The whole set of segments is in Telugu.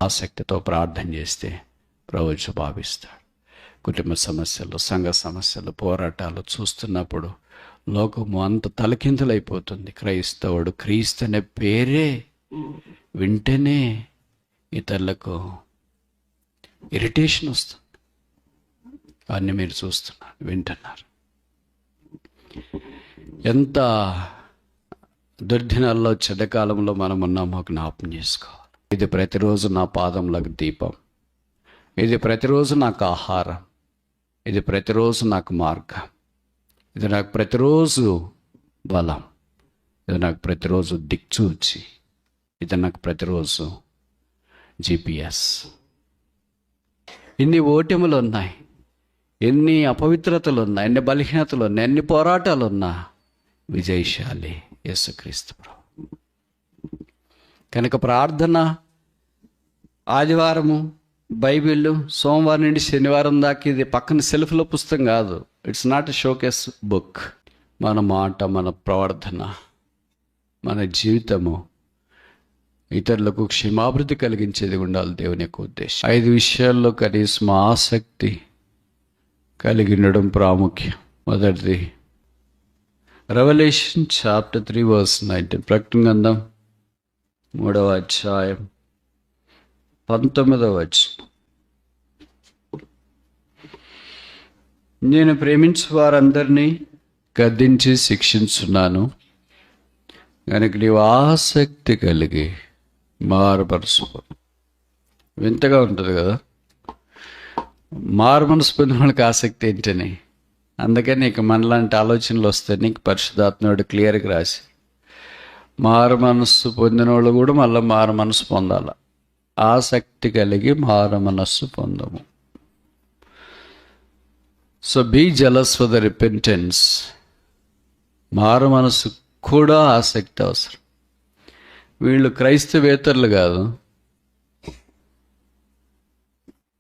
ఆసక్తితో ప్రార్థన చేస్తే ప్రభు జవాబిస్తాడు. కుటుంబ సమస్యలు, సంఘ సమస్యలు, పోరాటాలు చూస్తున్నప్పుడు లోకము అంత తలకిందులైపోతుంది. క్రైస్తవుడు క్రీస్తు అనే పేరే వింటేనే ఇతరులకు ఇరిటేషన్ వస్తుంది. అన్నీ మీరు చూస్తున్నారు, వింటున్నారు. ఎంత దుర్దినాల్లో చెడ్డకాలంలో మనం ఉన్నామో జ్ఞాపం చేసుకోవాలి. ఇది ప్రతిరోజు నా పాదములకు దీపం, ఇది ప్రతిరోజు నాకు ఆహారం, ఇది ప్రతిరోజు నాకు మార్గం, ఇది నాకు ప్రతిరోజు బలం, ఇది నాకు ప్రతిరోజు దిక్చూచి, ఇది నాకు ప్రతిరోజు GPS. ఎన్ని ఓటములు ఉన్నాయి, ఎన్ని అపవిత్రతలు ఉన్నాయి, ఎన్ని బలహీనతలు ఉన్నాయి, ఎన్ని పోరాటాలు ఉన్నా విజయశాలి యేసుక్రీస్తు ప్రభు. కనుక ప్రార్థన ఆదివారము బైబిల్, సోమవారం నుండి శనివారం దాకా ఇది పక్కన సెల్ఫ్లో పుస్తకం కాదు. It's not a showcase book. మన మాట, మన ప్రవర్తన, మన జీవితము ఇతరులకు క్షేమాభివృద్ధి కలిగించేది ఉండాలి దేవుని యొక్క ఉద్దేశం. 5 విషయాల్లో కనీసం ఆసక్తి కలిగి ఉండడం ప్రాముఖ్యం. మొదటిది రెవల్యూషన్ చాప్టర్ 3 verse 19. ప్రకటన గ్రంథం 3వ అధ్యాయం 19వ వచనం. నేను ప్రేమించు వారందరినీ గద్దించి శిక్షించున్నాను, కనుక నీవు ఆసక్తి కలిగి మారుపరుచుకో. వింతగా ఉంటుంది కదా, మారు మనసు పొందిన వాళ్ళకి ఆసక్తి ఏంటని. అందుకని నీకు మనలాంటి ఆలోచనలు వస్తాయి. నీకు పరిశుద్ధాత్ముడు క్లియర్గా రాసి, మారు మనస్సు పొందిన వాళ్ళు కూడా మళ్ళీ మారు మనసు పొందాల. ఆసక్తి కలిగి మారు మనస్సు పొందము. So be jealous for the repentance. మారు మనసు కూడా ఆసక్తి అవసరం. వీళ్ళు క్రైస్తవేతరులు కాదు.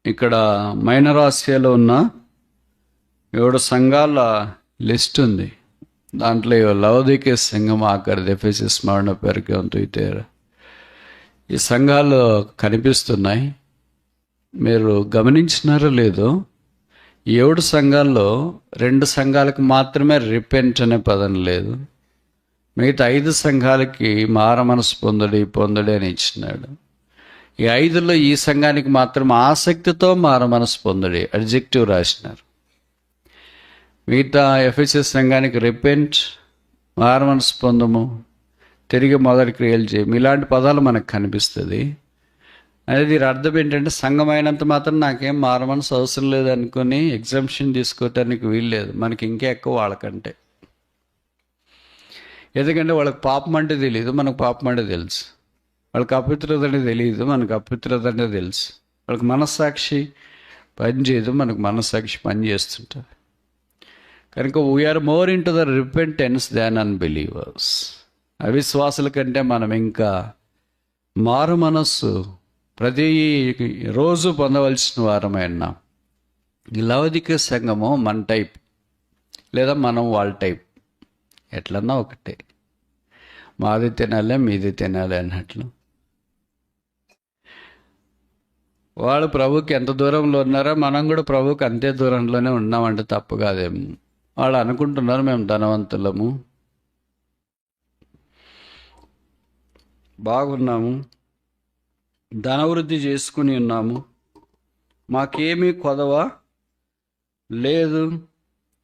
ఇక్కడ మైనర్ ఆసియాలో ఉన్న 7 సంఘాల లిస్ట్ ఉంది. దాంట్లో లవోదికీయ సంఘం ఆఖరిది, ఎఫెసస్, స్మరణ, పెర్గమం, థుయతైరా. ఈ సంఘాలు కనిపిస్తున్నాయి. మీరు గమనించినారో లేదో, 7 సంఘాల్లో 2 సంఘాలకు మాత్రమే రిపెంట్ అనే పదం లేదు. మిగతా 5 సంఘాలకి మార మనసు పొందడి అని ఇచ్చినాడు. ఈ 5లో ఈ సంఘానికి మాత్రం ఆసక్తితో మార మనసు పొందడి అడ్జెక్టివ్ రాసినారు. మిగతా ఎఫెసస్ సంఘానికి రిపెంట్, మార మనసు పొందము, తిరిగి మొదటి క్రియలు చేయము, ఇలాంటి పదాలు మనకు కనిపిస్తుంది. అనేది దీని అర్థం ఏంటంటే, సంఘం అయినంత మాత్రం నాకేం మార మనసు అవసరం లేదు అనుకుని ఎగ్జామ్షన్ తీసుకోవటానికి వీల్లేదు. మనకి ఇంకా ఎక్కువ వాళ్ళకంటే. ఎందుకంటే వాళ్ళకి పాపం అంటే తెలియదు, మనకు పాపం అంటే తెలుసు. వాళ్ళకి అపవిత్రత అంటే తెలియదు, మనకు అపవిత్రత అంటే తెలుసు. వాళ్ళకి మనస్సాక్షి పని చేయదు, మనకు మనస్సాక్షి పని చేస్తుంటుంది. కనుక we are more into the repentance than unbelievers. అవిశ్వాసుల కంటే మనం ఇంకా మారు మనస్సు ప్రతి రోజు పొందవలసిన వారమైనా. ఈ లవోదికీయ సంఘము మన టైప్, లేదా మనం వాళ్ళ టైప్, ఎట్లన్నా ఒకటే. మాది తినాలి, మీది తినాలి అన్నట్లు. వాళ్ళు ప్రభుకి ఎంత దూరంలో ఉన్నారో మనం కూడా ప్రభుకి అంతే దూరంలోనే ఉన్నామంటే తప్పు కాదేమో. వాళ్ళు అనుకుంటున్నారు మేము ధనవంతులము, బాగున్నాము, ధనవృద్ధి చేసుకుని ఉన్నాము, మాకేమీ కొదవ లేదు,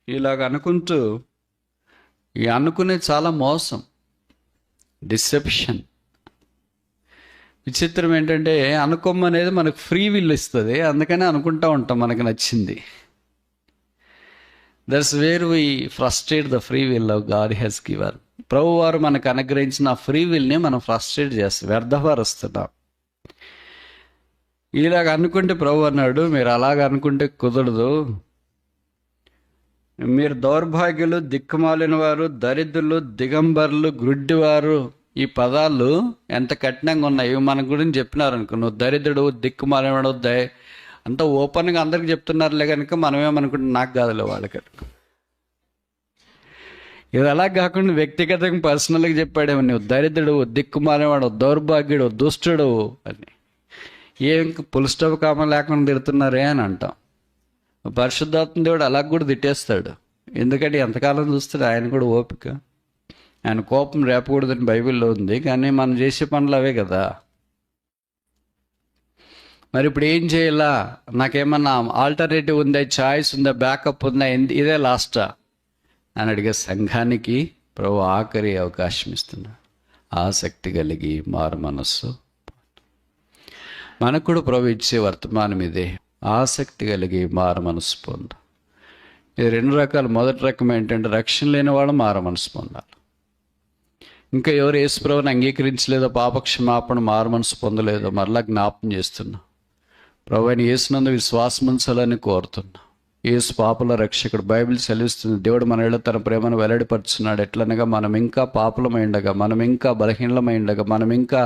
ఇలాగ అనుకుంటూ. ఈ అనుకునే చాలా మోసం, డిసెప్షన్. విచిత్రం ఏంటంటే, అనుకోమనేది మనకు ఫ్రీ విల్ ఇస్తుంది. అందుకనే అనుకుంటూ ఉంటాం మనకు నచ్చింది. That's where we frustrate the free will of God he's given. ప్రభు వారు మనకు అనుగ్రహించిన ఫ్రీ విల్ని మనం ఫ్రస్ట్రేట్ చేస్తాం, వ్యర్థపరుస్తున్నాం. ఇలాగ అనుకుంటే ప్రభు అన్నాడు, మీరు అలాగ అనుకుంటే కుదరదు. మీరు దౌర్భాగ్యులు, దిక్కుమాలిన వారు, దరిద్రులు, దిగంబరులు, గ్రుడ్డివారు. ఈ పదాలు ఎంత కఠినంగా ఉన్నాయి. ఇవి మన గురించి చెప్పినారు అనుకో, నువ్వు దరిద్రుడు, దిక్కుమాలినవాడు, అంతా ఓపెన్గా అందరికి చెప్తున్నారులే కనుక మనమేమనుకుంటున్నాం, నాకు కాదులే వాళ్ళకి. ఇది అలా కాకుండా వ్యక్తిగతంగా పర్సనల్గా చెప్పాడేమో, నువ్వు దరిద్రుడు, దిక్కుమాలినవాడు, దౌర్భాగ్యుడు, దుష్టుడు అని. ఏం పుల్ స్టాప్ కామ లేకుండా తిడుతున్నారే అని అంటాం. పరిశుద్ధాత్మ దేవుడు అలా కూడా తిట్టేస్తాడు. ఎందుకంటే ఎంతకాలం చూస్తాడు ఆయన కూడా ఓపిక. ఆయన కోపం రేపకూడదని బైబిల్లో ఉంది, కానీ మనం చేసే పనులు అవే కదా. మరి ఇప్పుడు ఏం చేయాలా? నాకేమన్నా ఆల్టర్నేటివ్ ఉందా, చాయిస్ ఉందా, బ్యాకప్ ఉందా, ఇదే లాస్టా అని అడిగే సంఘానికి ప్రభు ఆఖరి అవకాశం ఇస్తున్నా. ఆసక్తి కలిగి మారు మనస్సు. మనకు కూడా ప్రభు ఇచ్చే వర్తమానం ఇదే, ఆసక్తి కలిగి మారు మనస్సు పొందు. ఇది రెండు రకాలు. మొదటి రకం ఏంటంటే రక్షణ లేని వాళ్ళు మారు మనసు పొందాలి. ఇంకా ఎవరు యేసు ప్రభువుని అంగీకరించలేదో, పాపక్షమాపణ మారు మనసు పొందలేదో మరలా జ్ఞాపం చేస్తున్నా. ప్రభు అయిన యేసునందు విశ్వాసం ఉంచాలని కోరుతున్నా. యేసు పాపల రక్షకుడు. బైబిల్ సెలవిస్తుంది, దేవుడు మన ఏళ్ళ తన ప్రేమను వెల్లడిపరుచున్నాడు. ఎట్లనగా మనం ఇంకా పాపలమై ఉండగా, మనం ఇంకా బలహీనమై ఉండగా, మనం ఇంకా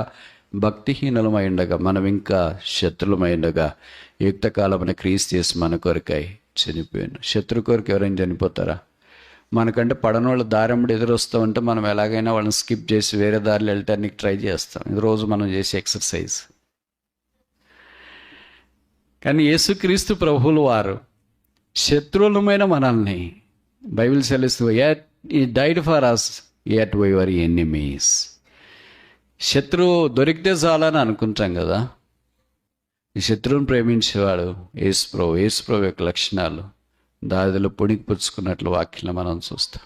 భక్తిహీనులమై ఉండగా, మనం ఇంకా శత్రులమై ఉండగా యుక్తకాలమైన క్రీస్తు చేసి మన కొరకై చనిపోయాను. శత్రు కొరకు ఎవరైనా చనిపోతారా? మనకంటే పడనోళ్ళు దారంబడి ఎదురొస్తూ ఉంటే మనం ఎలాగైనా వాళ్ళని స్కిప్ చేసి వేరే దారిలో వెళ్ళటానికి ట్రై చేస్తాం. ఇది రోజు మనం చేసే ఎక్సర్సైజ్. కానీ యేసుక్రీస్తు ప్రభువులు వారు శత్రువులమైన మనల్ని బైబిల్ సెలవిస్తూ ఈ died for us yet we were enemies. శత్రువు దొరికితే చాలని అనుకుంటాం కదా. ఈ శత్రువుని ప్రేమించేవాడు యేసు ప్రభు. యేసు ప్రభు యొక్క లక్షణాలు దావీదులో పొడికి పుచ్చుకున్నట్లు వాక్యంలో మనం చూస్తాం.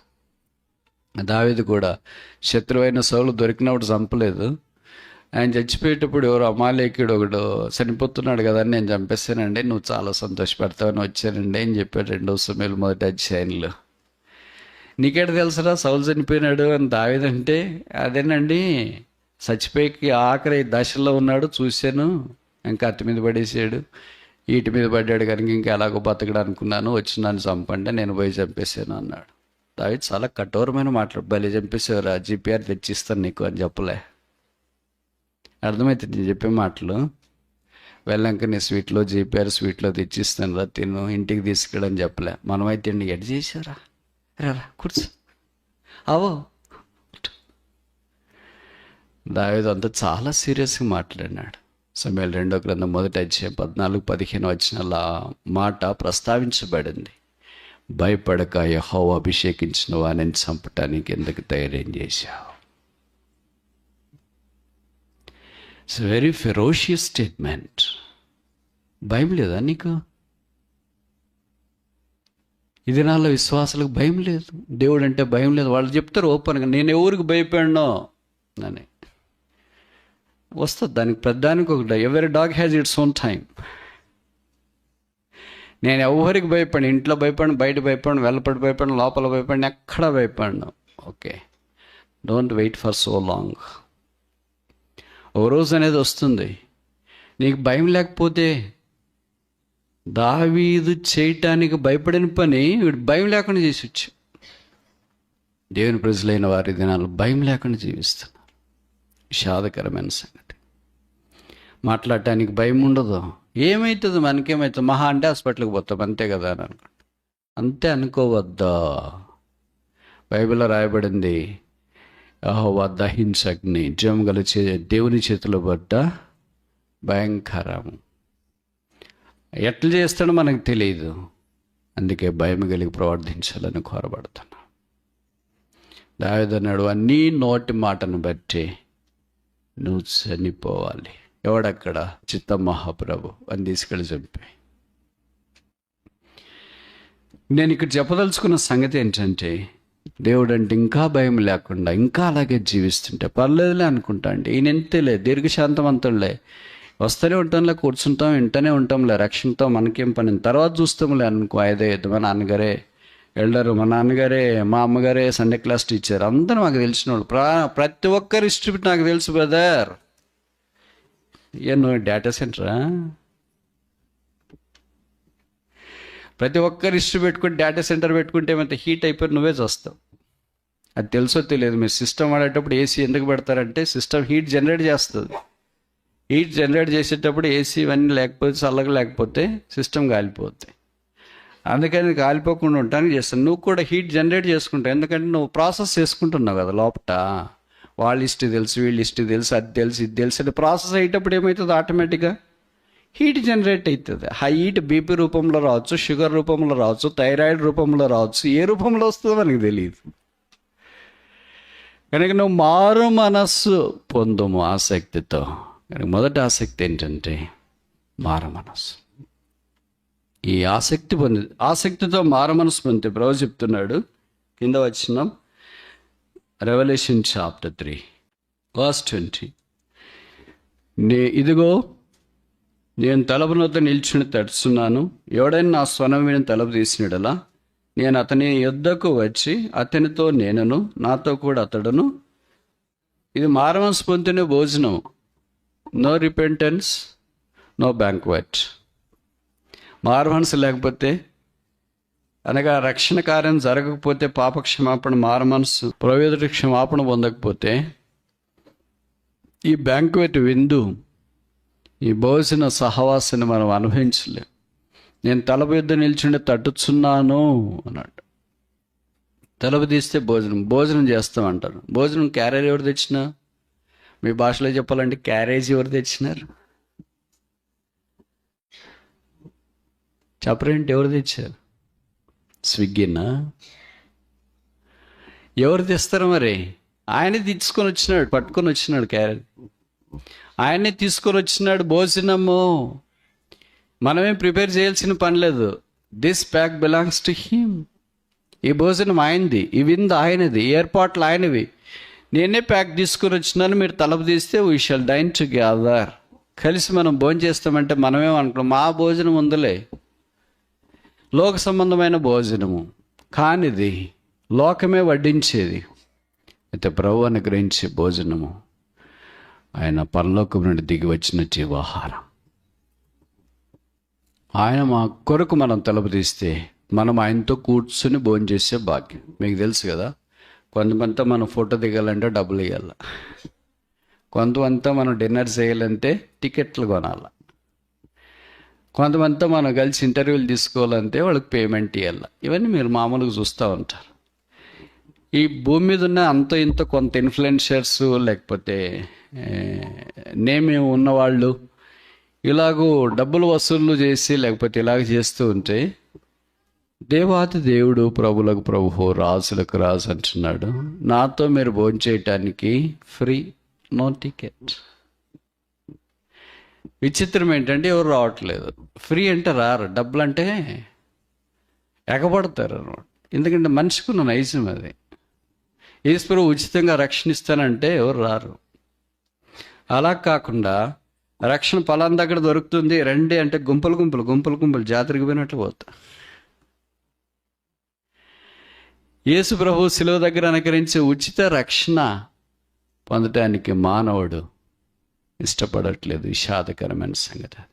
దావీదు కూడా శత్రువైన సౌలు దొరికినప్పుడు చంపలేదు. ఆయన చచ్చిపోయేటప్పుడు ఎవరు అమాలేకుడు ఒకడు చనిపోతున్నాడు కదా అని నేను చంపేస్తానండి, నువ్వు చాలా సంతోషపడతావని వచ్చానండి అని చెప్పాడు 2 సమూయేలు 1వ అధ్యాయంలో. నీకేట తెలుసురా సౌలు చనిపోయినాడు అని దావీదంటే, అదేనండి చచ్చిపోయి ఆఖరి దశలో ఉన్నాడు, చూశాను, ఇంకా అత్తి మీద పడేసాడు, ఈటి మీద పడ్డాడు కనుక ఇంకా ఎలాగో బతకడు అనుకున్నాను, వచ్చి నన్ను చంపండి, నేను పోయి చంపేశాను అన్నాడు. దావీదు చాలా కఠోరమైన మాటలు. భలే చంపేసేవారా, జీపీఆర్ తెచ్చిస్తాను నీకు అని చెప్పలే. అర్థమవుతుంది చెప్పే మాటలు. వెళ్ళాక నీ స్వీట్లో జీపీఆర్ స్వీట్లో తెచ్చిస్తాను రా, తిను, ఇంటికి తీసుకెళ్ళని చెప్పలే. మనమైతే అండి ఎడ్ చేసారా, రా కూర్చో, అవో. దావీదు అంతా చాలా సీరియస్గా మాట్లాడినాడు. సమూయేలు 2వ గ్రంథం 1వ అధ్యాయం 14-15 వచనాల మాట ప్రస్తావించబడింది. భయపడక యెహోవా అభిషేకించిన వారిని చంపటానికి ఎందుకు ధైర్యం చేశావు? It's very ferocious statement. భయం లేదా నీకు? ఈ దినాల్లో విశ్వాసాలకు భయం లేదు, దేవుడు అంటే భయం లేదు. వాళ్ళు చెప్తారు ఓపెన్గా, నేను ఎవరికి భయపడినో అని. వస్తుంది దానికి ప్రధానికి ఒకటి, ఎవరి dog has its own time. నేను ఎవరికి భయపడి, ఇంట్లో భయపడిన, బయట భయపడిన, వెళ్ళపడి భయపడిన, లోపల భయపడిన, ఎక్కడ భయపడినా okay. Don't wait for so long. ఓ రోజు అనేది వస్తుంది. నీకు భయం లేకపోతే, దావీదు చేయటానికి భయపడిన పని వీడు భయం లేకుండా చేసి దేవుని ప్రజలైన వారి దినాలు భయం లేకుండా జీవిస్తున్నారు. విషాదకరమైన సంగతి. మాట్లాడటానికి భయం ఉండదు. ఏమవుతుంది, మనకేమవుతుంది, మహా అంటే హాస్పిటల్కి పోతాం అంతే కదా అని అనుకుంటా. అంతే అనుకోవద్దా. బైబిల్లో రాయబడింది, యెహోవా దహించగ్ని, జీవం గల దేవుని చేతిలో పడ్డ భయంకరము. ఎట్లా చేస్తాడో మనకు తెలియదు. అందుకే భయం కలిగి ప్రవర్తించాలని కోరబడుతున్నా. దావీదు అన్నాడు, నీ నోటి మాటను బట్టి నువ్వు చనిపోవాలి. ఎవడక్కడ? చిత్త మహాప్రభు అని తీసుకెళ్ళి చంపి. నేను ఇక్కడ చెప్పదలుచుకున్న సంగతి ఏంటంటే, దేవుడు అంటే ఇంకా భయం లేకుండా ఇంకా అలాగే జీవిస్తుంటే పర్లేదులే అనుకుంటా అండి. ఈయన ఎంతేలే, దీర్ఘశాంతవంతులే, వస్తూనే ఉంటాంలే, కూర్చుంటాం, వింటూనే ఉంటాంలే, రక్షణతో మనకేం పని, తర్వాత చూస్తాంలే అనుకో. ఐదో మా నాన్నగారే ఎల్డరు, మా నాన్నగారే, మా అమ్మగారే సండే క్లాస్ టీచర్, అందరూ మాకు తెలిసిన వాళ్ళు. ప్రతి ఒక్కరి హిస్టరీ నాకు తెలుసు బ్రదర్. నువ్వు డేటా సెంటరా? ప్రతి ఒక్కరు హిస్టరీ పెట్టుకుని డేటా సెంటర్ పెట్టుకుంటే ఏమైతే హీట్ అయిపోయి నువ్వే చూస్తావు. అది తెలుసో తెలియదు. మీరు సిస్టమ్ వాడేటప్పుడు ఏసీ ఎందుకు పెడతారంటే సిస్టమ్ హీట్ జనరేట్ చేస్తుంది. హీట్ జనరేట్ చేసేటప్పుడు ఏసీ ఇవన్నీ లేకపోతే, చల్లగా లేకపోతే సిస్టమ్ కాలిపోతుంది. అందుకని కాలిపోకుండా ఉండటానికి చేస్తాను. నువ్వు కూడా హీట్ జనరేట్ చేసుకుంటావు, ఎందుకంటే నువ్వు ప్రాసెస్ చేసుకుంటున్నావు కదా లోపట. వాళ్ళ హిస్టరీ తెలుసు, వీళ్ళ హిస్టరీ తెలుసు, అది తెలుసు, ఇది తెలుసు అని ప్రాసెస్ అయ్యేటప్పుడు ఏమవుతుంది, ఆటోమేటిక్గా హీట్ జనరేట్ అవుతుంది. హీట్ బీపీ రూపంలో రావచ్చు, షుగర్ రూపంలో రావచ్చు, థైరాయిడ్ రూపంలో రావచ్చు, ఏ రూపంలో వస్తుందో మనకు తెలియదు. కనుక నువ్వు మారు మనస్సు పొందుము ఆసక్తితో. కనుక మొదటి ఆసక్తి ఏంటంటే మారు మనస్సు. ఈ ఆసక్తితో మారు మనస్సు పొందితే ప్రభు చెప్తున్నాడు, కింద వచ్చిన రెవల్యూషన్ చాప్టర్ 3 verse 20, ఇదిగో నేను తలుపు వద్ద నిల్చుని తడుచున్నాను, ఎవడైనా నా స్వరం విని తలుపు తీసినడలా నేను అతని యొద్దకు వచ్చి అతనితో నేనును నాతో కూడా అతడును. ఇది మారు మనస్సు పొందితేనే భోజనం. No repentance, no banquet. మారు మనసు లేకపోతే, అనగా రక్షణ కార్యం జరగకపోతే, పాపక్షమాపణ, మారు మనసు ప్రవేదుడి క్షమాపణ పొందకపోతే, ఈ బ్యాంక్వెట్ విందు, ఈ భోజన సహవాసాన్ని మనం అనుభవించలేం. నేను తలుపు యొద్ద నిల్చుండి తట్టుచున్నాను అన్నాడు. తలుపు తీస్తే భోజనం చేస్తామంటారు. భోజనం క్యారేజ్ ఎవరు తెచ్చినా, మీ భాషలో చెప్పాలంటే క్యారేజ్ ఎవరు తెచ్చినారు? చెప్పరేంటి, ఎవరు తెచ్చారు? స్విగ్గీనా? ఎవరు తెస్తారు మరి? ఆయనే తీసుకొని వచ్చినాడు, పట్టుకొని వచ్చినాడు క్యారేజ్, ఆయనే తీసుకొని వచ్చినాడు భోజనము. మనమేం ప్రిపేర్ చేయాల్సిన పని లేదు. This pack belongs to him. ఈ భోజనం ఆయనది, ఈ విందు ఆయనది, ఏర్పాట్లు ఆయనవి. నేనే ప్యాక్ తీసుకుని వచ్చినాను, మీరు తలుపు తీస్తే వీ షల్ డైన్ టుగెదర్. కలిసి మనం భోజనం చేస్తామంటే మనమేమనుకున్నాం, మా భోజనం ఉందిలే, లోక సంబంధమైన భోజనము కానిది, లోకమే వడ్డించేది. అయితే ప్రభు అనుగ్రహించే భోజనము ఆయన పరలోకం నుండి దిగి వచ్చిన జీవాహారం. ఆయన మా కొరకు మనం తలుపు తీస్తే మనం ఆయనతో కూర్చుని భోజనం చేసే భాగ్యం. మీకు తెలుసు కదా, కొంతమంతా మనం ఫోటో దిగాలంటే డబ్బులు ఇవ్వాలి, కొంతమంతా మనం డిన్నర్ చేయాలంటే టికెట్లు కొనాలి, కొంతమంతా మనం కలిసి ఇంటర్వ్యూలు తీసుకోవాలంటే వాళ్ళకి పేమెంట్ ఇవ్వాలి. ఇవన్నీ మీరు మామూలుగా చూస్తూ ఉంటారు. ఈ భూమి మీద ఉన్న అంత ఇంత కొంత ఇన్ఫ్లుయెన్సర్స్, లేకపోతే నేమ్ ఉన్నవాళ్ళు ఇలాగూ డబ్బులు వసూళ్ళు చేసి లేకపోతే ఇలాగ చేస్తూ ఉంటే, దేవాతి దేవుడు ప్రభులకు ప్రభువు రాజులకు రాజు అంటున్నాడు, నాతో మీరు భోజనం చేయటానికి ఫ్రీ, నో టికెట్. విచిత్రం ఏంటంటే ఎవరు రావట్లేదు. ఫ్రీ అంటే రారు, డబ్బులు అంటే ఎగబడతారు అన్నమాట. ఎందుకంటే మనిషికున్న నైజం అది. ఈశ్వరు ఉచితంగా రక్షణ ఇస్తానంటే ఎవరు రారు. అలా కాకుండా రక్షణ పలానా దగ్గర దొరుకుతుంది రండి అంటే గుంపులు జాతరకు పోయినట్లు పోతా. యేసు ప్రభు శిలువ దగ్గర అనుకరించే ఉచిత రక్షణ పొందటానికి మానవుడు ఇష్టపడట్లేదు. విషాదకరమైన సంగతి.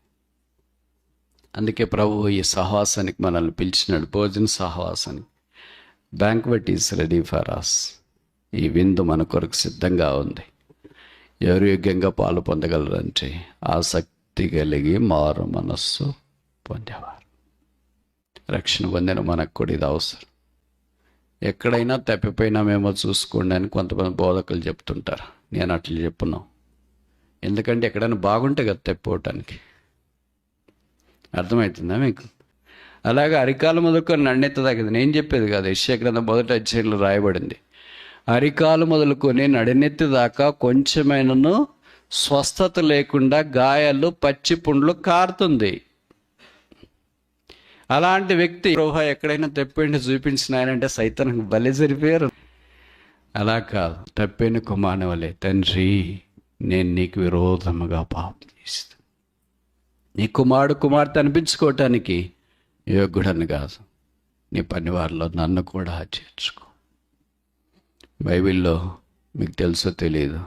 అందుకే ప్రభు ఈ సహవాసానికి మనల్ని పిలిచినాడు, భోజన సహవాసానికి. Banquet is ready for us. ఈ విందు మన కొరకు సిద్ధంగా ఉంది. ఎవరు యోగ్యంగా పాలు పొందగలరంటే ఆసక్తి కలిగి మారు మనస్సు పొందేవారు. రక్షణ పొందిన మనకు కూడా ఇది అవసరం. ఎక్కడైనా తప్పిపోయినామేమో చూసుకోండి అని కొంతమంది బోధకులు చెప్తుంటారు. నేను అట్లా చెప్పును. ఎందుకంటే ఎక్కడైనా బాగుంటే కదా తప్పిపోవటానికి. అర్థమవుతుందా మీకు? అలాగే అరికాలు మొదలుకొని నన్నెత్త దాకా నేను చెప్పేది కాదు. యెషయా గ్రంథం 1వ అధ్యాయంలో రాయబడింది, అరికాలు మొదలుకొని నడినెత్తి దాకా కొంచెమైనను స్వస్థత లేకుండా గాయాలు పచ్చి పుండ్లు కారుతుంది. అలాంటి వ్యక్తి ప్రభు ఎక్కడైనా తప్పిండి చూపించిన ఆయనంటే సైతానికి బలి జరిపోయారు. అలా కాదు, తప్పిన కుమారుని వలె, తండ్రి నేను నీకు విరోధముగా పాపం చేస్తాను. నీ కుమార్తె అనిపించుకోవటానికి యోగ్యుడని కాదు, నీ పనివారిలో నన్ను కూడా చేర్చుకో. బైబిల్లో మీకు తెలుసో తెలియదు,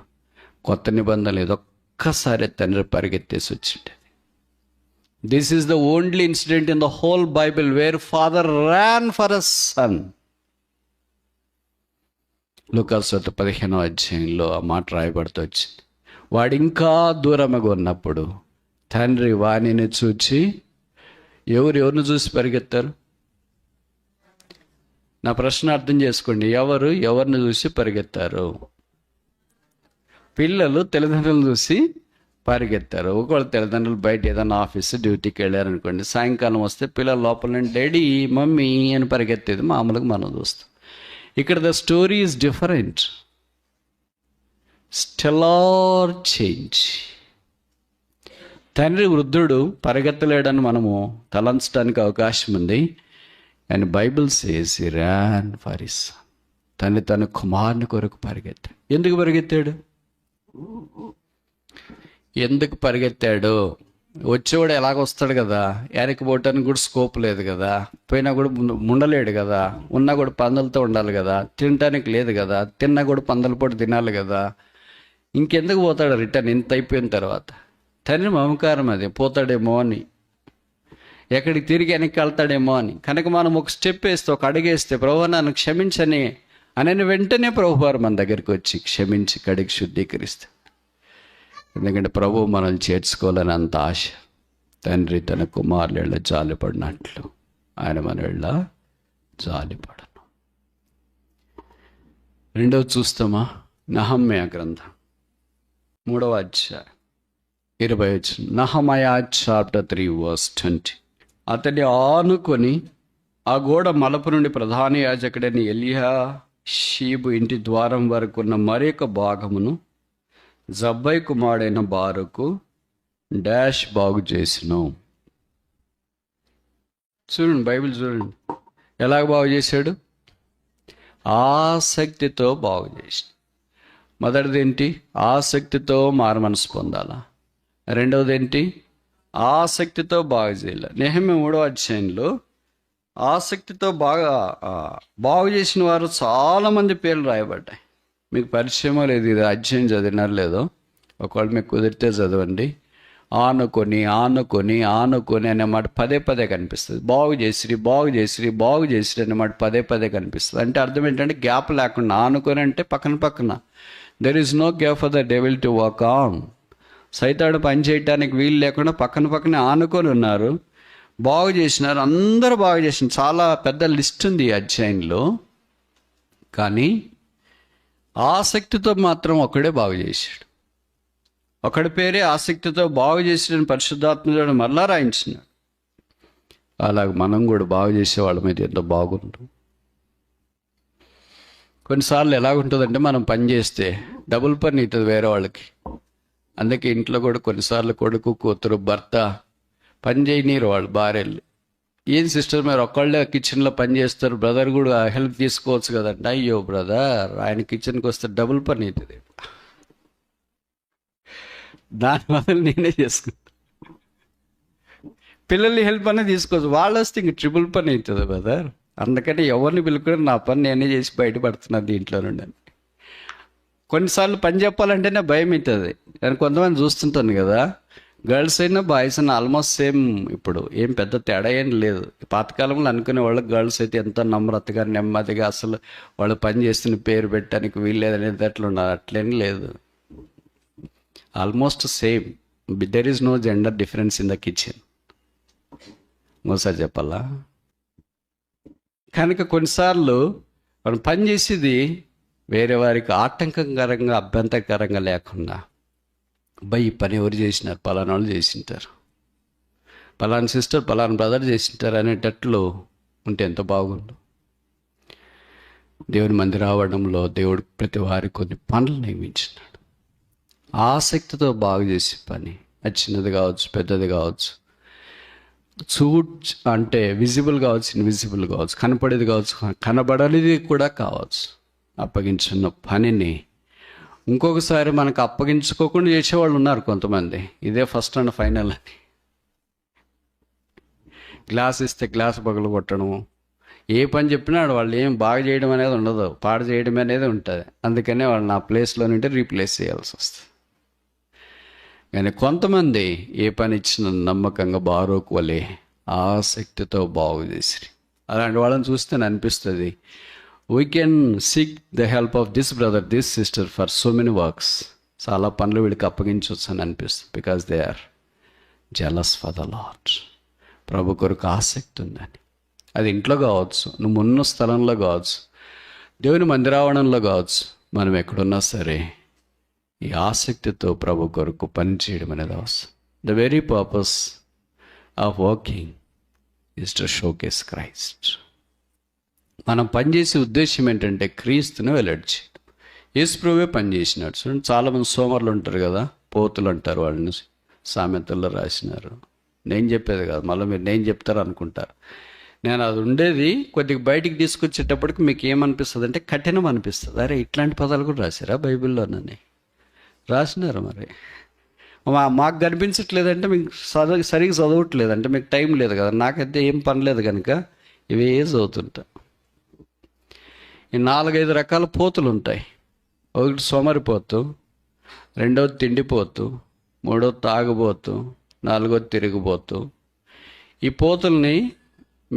కొత్త నిబంధనలు ఏదో ఒక్కసారి తండ్రి పరిగెత్తేసి వచ్చిండేది. This is the only incident in the whole Bible where father ran for a son. లూకాసు వార్త 15వ అధ్యాయంలో ఆ మాట రాయబడుతూ వచ్చింది. వాడు ఇంకా దూరంగా ఉన్నప్పుడు తండ్రి వాణిని చూచి, ఎవరిని చూసి పరిగెత్తారు? నా ప్రశ్న అర్థం చేసుకోండి. ఎవరిని చూసి పరిగెత్తారు? పిల్లలు తల్లిదండ్రులను చూసి పరిగెత్తారు. ఒకవేళ తల్లిదండ్రులు బయట ఏదైనా ఆఫీస్ డ్యూటీకి వెళ్ళారనుకోండి, సాయంకాలం వస్తే పిల్లలు లోపల నుండి డాడీ మమ్మీ అని పరిగెత్తేది మామూలుగా మనం చూస్తాం. ఇక్కడ the story is different. Stellar change. తండ్రి వృద్ధుడు పరిగెత్తలేడని మనము తలంచడానికి అవకాశం ఉంది. And Bible says he ran for his son. తండ్రి తన కుమారుని కొరకు పరిగెత్తాడు. ఎందుకు పరిగెత్తాడు? ఎందుకు పరిగెత్తాడు? వచ్చేవాడు ఎలాగొస్తాడు కదా, వెనక్కి పోవటానికి కూడా స్కోప్ లేదు కదా, పోయినా కూడా ఉండలేడు కదా, ఉన్నా కూడా పందులతో ఉండాలి కదా, తినటానికి లేదు కదా, తిన్నా కూడా పందుల పూట తినాలి కదా, ఇంకెందుకు పోతాడు రిటర్న్ ఇంత అయిపోయిన తర్వాత? తండ్రి మమకారం అది, పోతాడేమో అని, ఎక్కడికి తిరిగి వెనక్కి వెళ్తాడేమో అని. కనుక మనం ఒక స్టెప్ వేస్తే, ఒక అడుగేస్తే, ప్రభు నన్ను క్షమించని అని వెంటనే ప్రభువారు మన దగ్గరికి వచ్చి క్షమించి కడిగి శుద్ధీకరిస్తాడు. ఎందుకంటే ప్రభు మనల్ని చేర్చుకోవాలని అంత ఆశ. తండ్రి తన కుమారుల జాలిపడినట్లు ఆయన మన వెళ్ళ జాలిపడను. రెండవది చూస్తామా? నహమ్య గ్రంథం 3వ అధ్యాయం 20. నహమయా చాప్టర్ 3:20. అతన్ని ఆనుకొని ఆ గోడ మలుపు నుండి ప్రధాన యాజకుడని ఎలీషీబు ఇంటి ద్వారం వరకు ఉన్న మరొక భాగమును జబ్బై కుమారుడైన బారుకు డాష్ బాగు చేసిను. చూడండి, బైబిల్ చూడండి ఎలాగ బాగు చేశాడు. ఆసక్తితో బాగు చేసి. మొదటిది ఏంటి? ఆసక్తితో మారు మనసు పొందాలా. రెండవది ఏంటి? ఆసక్తితో బాగు చేయాలి. నెహెమ్యా 3వ అధ్యాయంలో ఆసక్తితో బాగు చేసిన వారు చాలామంది పేర్లు రాయబడ్డాయి. మీకు పరిచయమో లేదు, ఇది అధ్యాయం చదివినారు లేదో, ఒకవేళ మీకు కుదిరితే చదవండి. ఆనుకొని ఆనుకొని ఆనుకొని అనే మాట పదే పదే కనిపిస్తుంది. బాగు చేసిరి అనే మాట పదే పదే కనిపిస్తుంది. అంటే అర్థం ఏంటంటే గ్యాప్ లేకుండా. ఆనుకొని అంటే పక్కన పక్కన. There is no gap for the devil to work on. సైతాడు పని చేయటానికి వీలు లేకుండా పక్కన పక్కనే ఆనుకొని ఉన్నారు, బాగు చేసినారు. అందరూ బాగు చేసినారు. చాలా పెద్ద లిస్ట్ ఉంది ఈ అధ్యాయంలో. కానీ ఆసక్తితో మాత్రం ఒకడే బాగు చేశాడు. ఒకడి పేరే ఆసక్తితో బాగు చేసిన పరిశుద్ధాత్మడు మరలా రాయించినాడు. అలాగ మనం కూడా బాగు చేసే వాళ్ళ మీద ఎంతో బాగుంటాం. కొన్నిసార్లు ఎలాగుంటుందంటే, మనం పని చేస్తే డబుల్ పని అవుతుంది వేరే వాళ్ళకి. అందుకే ఇంట్లో కూడా కొన్నిసార్లు కొడుకు, కూతురు, భర్త పని చేయనీరు వాళ్ళు భార్యలు. ఏం సిస్టర్ మీరు ఒక్కళ్ళే కిచెన్లో పని చేస్తారు, బ్రదర్ కూడా హెల్ప్ తీసుకోవచ్చు కదండి. అయ్యో బ్రదర్, ఆయన కిచెన్కి వస్తే డబుల్ పని అవుతుంది, దాని వల్ల నేనే చేసుకుంటా. పిల్లల్ని హెల్ప్ అనేది తీసుకోవచ్చు, వాళ్ళు వస్తే ఇంక ట్రిపుల్ పని అవుతుంది బ్రదర్. అందుకని ఎవరిని పిలుచుకుని నా పని నేనే చేసి బయటపడుతున్నా దీంట్లో నుండి అని. కొన్నిసార్లు పని చెప్పాలంటేనే భయం అవుతుంది. కానీ కొంతమంది చూస్తుంటాను కదా, గర్ల్స్ అయినా బాయ్స్ అయినా ఆల్మోస్ట్ సేమ్. ఇప్పుడు ఏం పెద్ద తేడా ఏం లేదు. పాతకాలంలో అనుకునే వాళ్ళకి గర్ల్స్ అయితే ఎంతో నమ్రతగా నెమ్మదిగా, అసలు వాళ్ళు పని చేస్తున్న పేరు పెట్టడానికి వీల్లేదనేది అట్లా ఉన్నారు. అట్లేం లేదు, almost same. There is no gender difference in the kitchen. ఇంకోసారి చెప్పాలా? కనుక కొన్నిసార్లు మనం పని చేసేది వేరే వారికి ఆటంకకరంగా, అభ్యంతరకరంగా లేకుండా, ఈ పని ఎవరు చేసినారు, పలానా వాళ్ళు చేసింటారు, పలానా సిస్టర్, పలానా బ్రదర్ చేసింటారు అనేటట్లు ఉంటే ఎంత బాగుండు. దేవుని మందిరం రావడంలో దేవుడు ప్రతి వారికి కొన్ని పనులు నియమించినాడు. ఆసక్తితో బాగు చేసే పని, అది చిన్నది కావచ్చు, పెద్దది కావచ్చు, అంటే విజిబుల్ కావచ్చు, ఇన్విజిబుల్ కావచ్చు, కనపడేది కావచ్చు, కనబడనిది కూడా కావచ్చు. అప్పగించిన పనిని ఇంకొకసారి మనకు అప్పగించుకోకుండా చేసేవాళ్ళు ఉన్నారు కొంతమంది. ఇదే ఫస్ట్ అండ్ ఫైనల్ అని. గ్లాస్ ఇస్తే గ్లాస్ పగలు కొట్టడము, ఏ పని చెప్పినా వాళ్ళు ఏం బాగా చేయడం అనేది ఉండదు, పాడు చేయడం అనేది ఉంటుంది. అందుకనే వాళ్ళు నా ప్లేస్లో నుండి రీప్లేస్ చేయాల్సి వస్తుంది. కానీ కొంతమంది ఏ పని ఇచ్చినా నమ్మకంగా బారోకు వలె ఆసక్తితో బాగు చేసిరి. అలాంటి వాళ్ళని చూస్తే అనిపిస్తుంది, we can seek the help of this brother, this sister for so many works. చాలా పనులు వీళ్ళకి అప్పగించవచ్చు అని అనిపిస్తుంది. Because they are jealous for the Lord. ప్రభు కొరకు ఆసక్తి ఉందని. అది ఇంట్లో కావచ్చు, నువ్వు ఉన్న స్థలంలో కావచ్చు, దేవుని మందిరావరణంలో కావచ్చు, మనం ఎక్కడున్నా సరే ఈ ఆసక్తితో ప్రభు కొరకు పని చేయడం అనేది అవసరం. The very purpose of working is to showcase Christ. మనం పనిచేసే ఉద్దేశం ఏంటంటే క్రీస్తుని వెల్లడి చేయడం. యేసుప్రభువే పనిచేసినాడు. చూడండి, చాలామంది సోమరులు ఉంటారు కదా, పోతులు అంటారు వాళ్ళని, సామెతల్లో రాసినారు. నేను చెప్పేది కాదు, మళ్ళీ మీరు నేను చెప్తారు అనుకుంటారు. నేను అది ఉండేది కొద్దిగా బయటికి తీసుకొచ్చేటప్పటికి మీకు ఏమనిపిస్తుంది అంటే కఠినం అనిపిస్తుంది. అరే ఇట్లాంటి పదాలు కూడా రాశారా బైబిల్లోనని రాసినారు. మరి మాకు కనిపించట్లేదంటే మీకు సరిగ్గా చదవట్లేదంటే మీకు టైం లేదు కదా. నాకైతే ఏం పని లేదు కనుక ఇవే చదువుతుంటా. ఈ 4-5 రకాల పోతులు ఉంటాయి. ఒకటి సోమరిపోతు, రెండవది తిండిపోతు, మూడవది తాగుబోతు, నాలుగవది తిరిగిపోతు. ఈ పోతుల్ని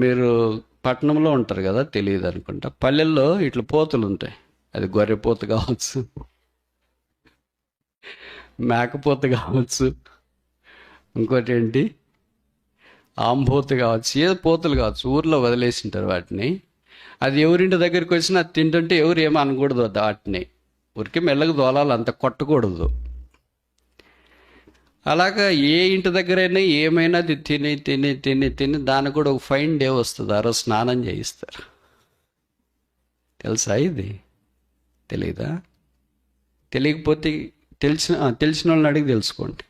మీరు పట్టణంలో ఉంటారు కదా, తెలియదు అనుకుంటా. పల్లెల్లో ఇట్లా పోతులు ఉంటాయి. అది గొర్రెపోతు కావచ్చు, మేకపోతు కావచ్చు, ఇంకోటి ఏంటి ఆంబోతు కావచ్చు, ఏదో పోతులు కావచ్చు. ఊర్లో వదిలేసింటారు వాటిని. అది ఎవరింటి దగ్గరికి వచ్చినా అది తింటుంటే ఎవరు ఏమో అనకూడదు. వాటిని ఊరికి మెల్లగా దోలాలి, అంత కొట్టకూడదు. అలాగా ఏ ఇంటి దగ్గరైనా ఏమైనా అది తిని తిని తిని తిని దానికి కూడా ఒక ఫైన్ డే వస్తుంది. ఆ రోజు స్నానం చేయిస్తారు. తెలుసా ఇది? తెలీదా? తెలియకపోతే తెలిసిన వాళ్ళని అడిగి తెలుసుకోండి.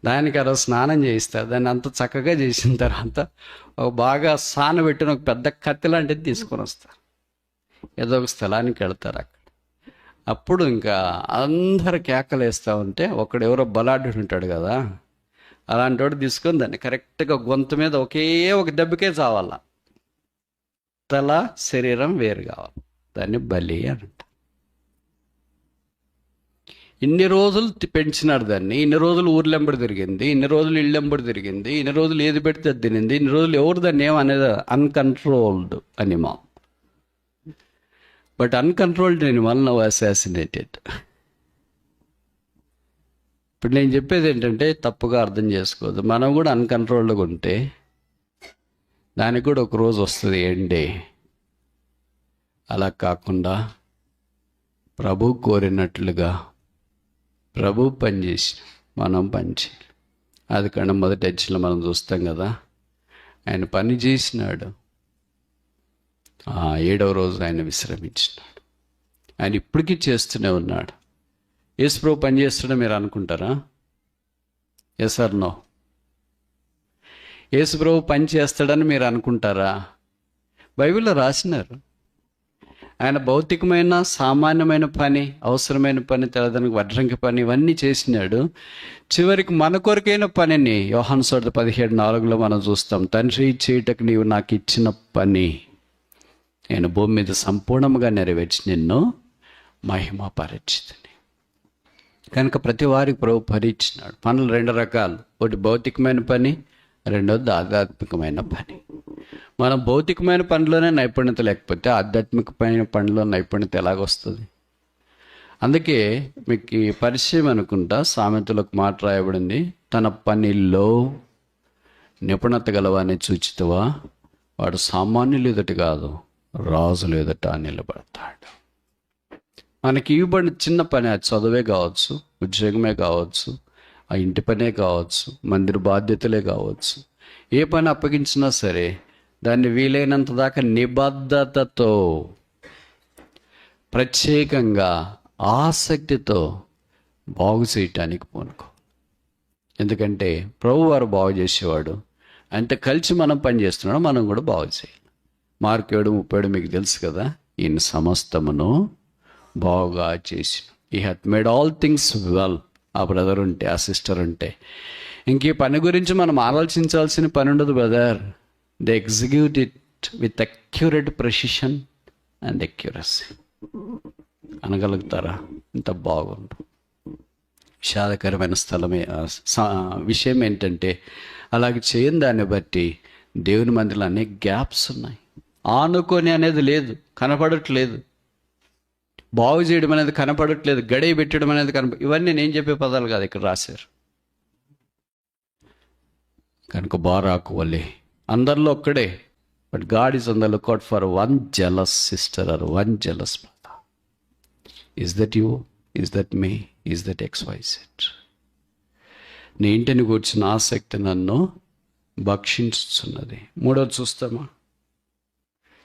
దానికి ఆ రోజు స్నానం చేయిస్తారు. దాన్ని అంత చక్కగా చేసిన తర్వాత ఒక బాగా సానబెట్టిన ఒక పెద్ద కత్తి లాంటిది తీసుకొని వస్తారు. ఏదో ఒక స్థలానికి వెళ్తారు. అక్కడ అప్పుడు ఇంకా అందరు కేకలేస్తూ ఉంటే ఒకడెవరో బలాఢ్యుడు ఉంటాడు కదా, అలాంటి వాడు తీసుకొని దాన్ని కరెక్ట్గా గొంతు మీద ఒకే ఒక దెబ్బకే చావాల. తల శరీరం వేరు కావాలి. దాన్ని బలి అని అంట. ఇన్ని రోజులు పెంచినాడు దాన్ని. ఇన్ని రోజులు ఊర్లెంబడి తిరిగింది, ఇన్ని రోజులు ఇళ్ళెంబడి తిరిగింది, ఇన్ని రోజులు ఏది పెడితే అది తినింది, ఇన్ని రోజులు ఎవరు దాన్ని ఏమనేది uncontrolled animal. But uncontrolled animal now assassinated. ఇప్పుడు నేను చెప్పేది ఏంటంటే తప్పుగా అర్థం చేసుకోవద్దు. మనం కూడా అన్కంట్రోల్డ్గా ఉంటే దానికి కూడా ఒక రోజు వస్తుంది ఏంటి. అలా కాకుండా ప్రభు కోరినట్లుగా ప్రభు పనిచేసి మనం పనిచేయాలి. అది కన్నా మొదటి అధ్యాయంలో మనం చూస్తాం కదా, ఆయన పని చేసినాడు, 7వ రోజు ఆయన విశ్రమించినాడు. ఆయన ఇప్పటికీ చేస్తూనే ఉన్నాడు. యేసుప్రభు పని చేస్తాడో మీరు అనుకుంటారా? Yes or no? యేసుప్రభు పని చేస్తాడని మీరు అనుకుంటారా? బైబిల్లో రాసినారు. ఆయన భౌతికమైన సామాన్యమైన పని, అవసరమైన పని, తెల్లదానికి వడ్రంగి పని ఇవన్నీ చేసినాడు. చివరికి మన కొరకైన పనిని యోహాను సువార్త 17:4 మనం చూస్తాం. తండ్రి చేయటకు నీవు నాకు ఇచ్చిన పని నేను భూమి మీద సంపూర్ణంగా నెరవేర్చి నిన్ను మహిమపరచితిని. కనుక ప్రతి వారికి ప్రభు పరీక్షినాడు. పనులు 2 రకాలు. ఒకటి భౌతికమైన పని, రెండోది ఆధ్యాత్మికమైన పని. మనం భౌతికమైన పనిలోనే నైపుణ్యత లేకపోతే ఆధ్యాత్మికమైన పనిలో నైపుణ్యత ఎలాగొస్తుంది? అందుకే మీకు ఈ పరిచయం అనుకుంటా సామెతలకు మాట రాయబడింది, తన పనిలో నిపుణత గలవాన్ని చూచితవా వాడు సామాన్యులు ఎదుట కాదు రాజులు ఎదుట నిలబడతాడు. మనకి ఇవ్వబడిన చిన్న పని, అది చదువే కావచ్చు, ఉద్యోగమే కావచ్చు, ఆ ఇంటి పనే కావచ్చు, మందిర బాధ్యతలే కావచ్చు, ఏ పని అప్పగించినా సరే దాన్ని వీలైనంత దాకా నిబద్ధతతో, ప్రత్యేకంగా ఆసక్తితో బాగు చేయటానికి పూనుకో. ఎందుకంటే ప్రభు వారు బాగు చేసేవాడు. అంతే కలిసి మనం పని చేస్తున్నాడు, మనం కూడా బాగు చేయాలి. Mark 7:37 మీకు తెలుసు కదా, ఈయన సమస్తమును బాగా చేసి ఈ hath made all things well. ఆ బ్రదర్ ఉంటే, ఆ సిస్టర్ ఉంటే ఇంక ఈ పని గురించి మనం ఆలోచించాల్సిన పని ఉండదు brother. They execute it with accurate precision and accuracy. అనగలుగుతారా? ఇంత బాగుండు. విషాదకరమైన విషయం ఏంటంటే అలాగే చేయని దాన్ని బట్టి దేవుని మందిలో అనేక గ్యాప్స్ ఉన్నాయి. ఆనుకొని అనేది లేదు, కనపడట్లేదు. బాగు చేయడం అనేది కనపడట్లేదు, గడియ పెట్టడం అనేది ఇవన్నీ నేను చెప్పే పదాలు కాదు, ఇక్కడ రాశారు. కనుక బారాకు వల్లే అందరిలో ఒక్కడే, but God is on the lookout for 1 jealous sister or 1 jealous brother. Is that you? Is that me? Is that XYZ? నీ ఇంటిని కూర్చున్న ఆసక్తి నన్ను భక్షించుతున్నది. మూడోది చూస్తామా?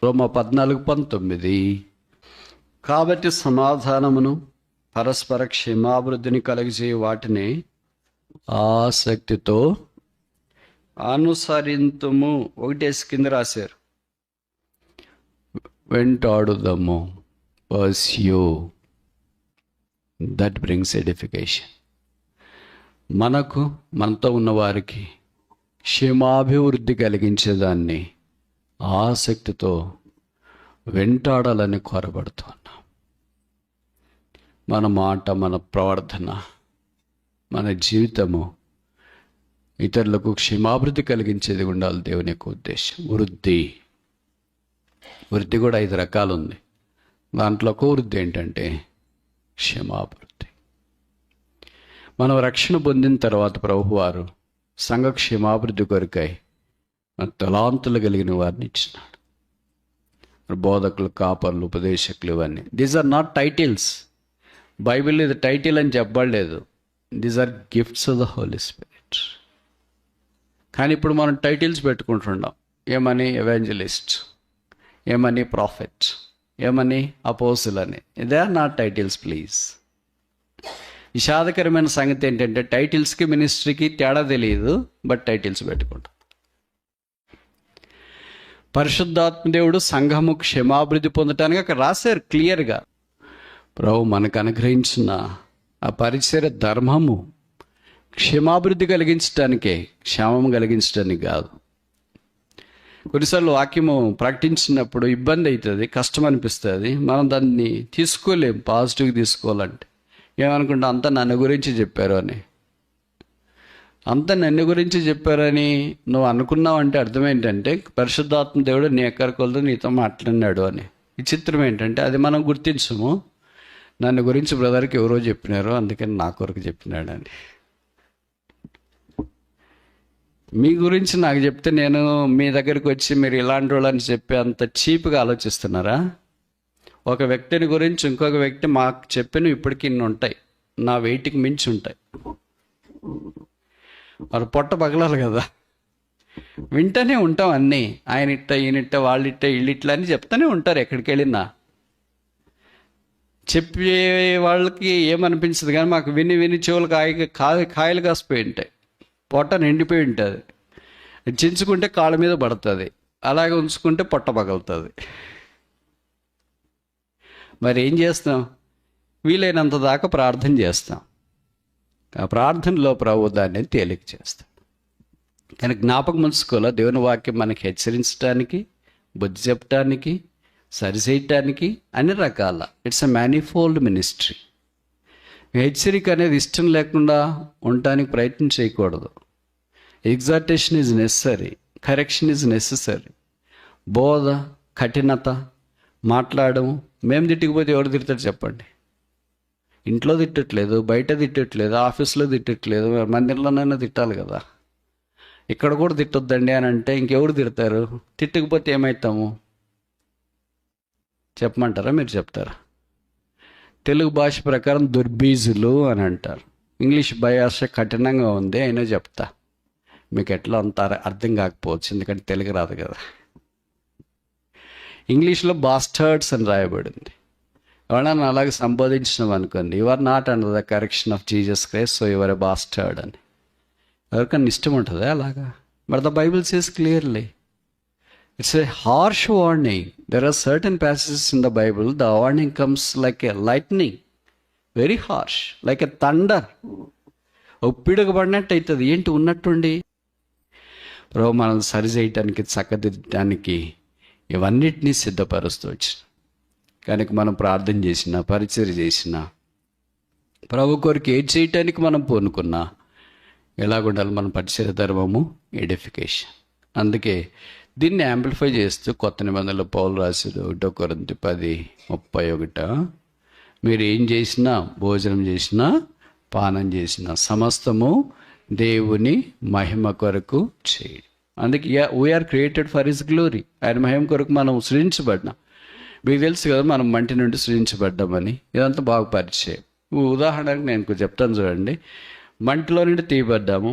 రోమా 14:19. కాబట్టి సమాధానమును పరస్పర క్షేమాభివృద్ధిని కలిగజేయ వాటిని ఆసక్తితో అనుసరింతుము. ఒకటేసి కింద రాశారు, వెంటాడుదము. Pursue, that brings edification. మనతో ఉన్న వారికి క్షేమాభివృద్ధి కలిగించేదాన్ని ఆసక్తితో వెంటాడాలని కోరబడుతున్నాం. మన మాట, మన ప్రవర్తన, మన జీవితము ఇతరులకు క్షేమాభివృద్ధి కలిగించేది ఉండాలి దేవుని యొక్క ఉద్దేశం. వృద్ధి కూడా 5 రకాలు ఉంది. దాంట్లో ఒక వృద్ధి ఏంటంటే క్షేమాభివృద్ధి. మనం రక్షణ పొందిన తర్వాత ప్రభువారు సంఘ క్షేమాభివృద్ధి కొరకై మన తలాంతులు కలిగిన వారిని ఇచ్చినాడు. బోధకులు, కాపర్లు, ఉపదేశకులు, ఇవన్నీ these are not titles. Bible ఇది టైటిల్ అని చెప్పబడలేదు. These are gifts of the Holy Spirit. కానీ ఇప్పుడు మనం టైటిల్స్ పెట్టుకుంటున్నాం. ఏమని? ఎవాంజలిస్ట్, ఏమని? ప్రాఫెట్, ఏమని? అపోజిల్ అని. They are not titles please. విషాదకరమైన సంగతి ఏంటంటే టైటిల్స్కి మినిస్ట్రీకి తేడా తెలియదు, బట్ టైటిల్స్ పెట్టుకుంటాం. పరిశుద్ధాత్మ దేవుడు సంఘము క్షేమాభివృద్ధి పొందటానికి అక్కడ రాశారు క్లియర్గా. ప్రభు మనకు అనుగ్రహించిన ఆ పరిచర్య ధర్మము క్షేమాభివృద్ధి కలిగించడానికే, క్షేమం కలిగించడానికి కాదు. కొన్నిసార్లు వాక్యము ప్రకటించినప్పుడు ఇబ్బంది అవుతుంది, కష్టం అనిపిస్తుంది. మనం దాన్ని తీసుకోలేం. పాజిటివ్గా తీసుకోవాలంటే ఏమనుకుంటా, అంతా నన్ను గురించి చెప్పారు అని. అంతా నన్ను గురించి చెప్పారని నువ్వు అనుకున్నావు అంటే అర్థం ఏంటంటే పరిశుద్ధాత్మ దేవుడు నీ ఎక్కడికొలతో నీతో మాట్లాడినాడు అని. విచిత్రం ఏంటంటే అది మనం గుర్తించము. నన్ను గురించి బ్రదర్కి ఎవరో చెప్పినారు, అందుకని నా కొరకు చెప్పినాడు అని. మీ గురించి నాకు చెప్తే నేను మీ దగ్గరికి వచ్చి మీరు ఇలాంటి వాళ్ళని చెప్పి అంత చీప్గా ఆలోచిస్తున్నారా? ఒక వ్యక్తిని గురించి ఇంకొక వ్యక్తి మాకు చెప్పినవి ఇప్పటికి ఇన్ని ఉంటాయి, నా వెయిట్కి మించి ఉంటాయి. మరి పొట్ట పగలాలి కదా, వింటూనే ఉంటాం అన్నీ. ఆయన ఇట్ట, ఈయనిట్ట, వాళ్ళిట్ట, వీళ్ళిట్లా అని చెప్తూనే ఉంటారు ఎక్కడికి వెళ్ళినా. చెప్పే వాళ్ళకి ఏమనిపించదు, కానీ మాకు విని విని చెవులు కాయలు కాసిపోయి ఉంటాయి, పొట్ట నిండిపోయి ఉంటుంది. చించుకుంటే కాళ్ళ మీద పడుతుంది, అలాగే ఉంచుకుంటే పొట్ట పగులుతుంది. మరి ఏం చేస్తాం? వీలైనంత దాకా ప్రార్థన చేస్తాం. ఆ ప్రార్థనలో ప్రభు దాన్ని తేలిక చేస్తాడు. కానీ జ్ఞాపకం ఉంచుకోవాలి, దేవుని వాక్యం మనకి హెచ్చరించడానికి, బుద్ధి చెప్పడానికి, సరిచేయటానికి అన్ని రకాల. It's a manifold ministry. హెచ్చరిక అనేది ఇష్టం లేకుండా ఉండటానికి ప్రయత్నం చేయకూడదు. Exhortation is necessary, correction is necessary. బోధ, కఠినత, మాట్లాడడం. మేము తిట్టకపోతే ఎవరు తిడతాడు చెప్పండి? ఇంట్లో తిట్టట్లేదు, బయట తిట్టట్లేదు, ఆఫీస్లో తిట్టట్లేదు, మందిరంలోనైనా తిట్టాలి కదా. ఇక్కడ కూడా తిట్టొద్దండి అని అంటే ఇంకెవరు తిడతారు? తిట్టకపోతే ఏమవుతాము చెప్పమంటారా? మీరు చెప్తారా? తెలుగు భాష ప్రకారం దుర్బీజులు అని అంటారు. ఇంగ్లీష్ భాష కఠినంగా ఉంది, అయినా చెప్తా. మీకు ఎట్లా అంత అర్థం కాకపోవచ్చు, ఎందుకంటే తెలుగు రాదు కదా. ఇంగ్లీష్లో బాస్టర్డ్స్ అని రాయబడింది. ఎవరైనా అలాగే సంబోధించినాం అనుకోండి, you are not under the correction of Jesus Christ, so you're a bastard అని. ఎవరికైనా ఇష్టం ఉంటుందా అలాగా? But the Bible says clearly, it's a harsh warning. There are certain passages in the Bible, the warning comes like a lightning, very harsh, like a thunder. ఒప్పిడకు పడినట్టు అవుతుంది. ఏంటి ఉన్నట్టుండి? ప్రభు మనల్ని సరి చేయటానికి, చక్కదిద్దడానికి ఇవన్నిటినీ సిద్ధపరుస్తూ వచ్చిన. కనుక మనం ప్రార్థన చేసిన, పరిచర్య చేసిన, ప్రభు కొరకు ఏది చేయటానికి మనం పూనుకున్నా ఎలాగుండాలి మన పరిచర్య ధర్మము? ఎడిఫికేషన్. అందుకే దీన్ని యాంప్లిఫై చేస్తూ కొత్త నిబంధనలో పౌలు రాశాడు 1 కొరింథీ 10:31, మీరు ఏం చేసినా, భోజనం చేసినా, పానం చేసినా సమస్తము దేవుని మహిమ కొరకు చేయండి. అందుకే we are created for his glory. ఆయన మహిమ కొరకు మనం సృజించబడినాం. మీకు తెలుసు కదా మనం మంటి నుండి సృజించబడ్డామని. ఇదంతా బాగా పరిచయం. ఉదాహరణకు నేను చెప్తాను చూడండి. మంటిలో నుండి తీయబడ్డాము,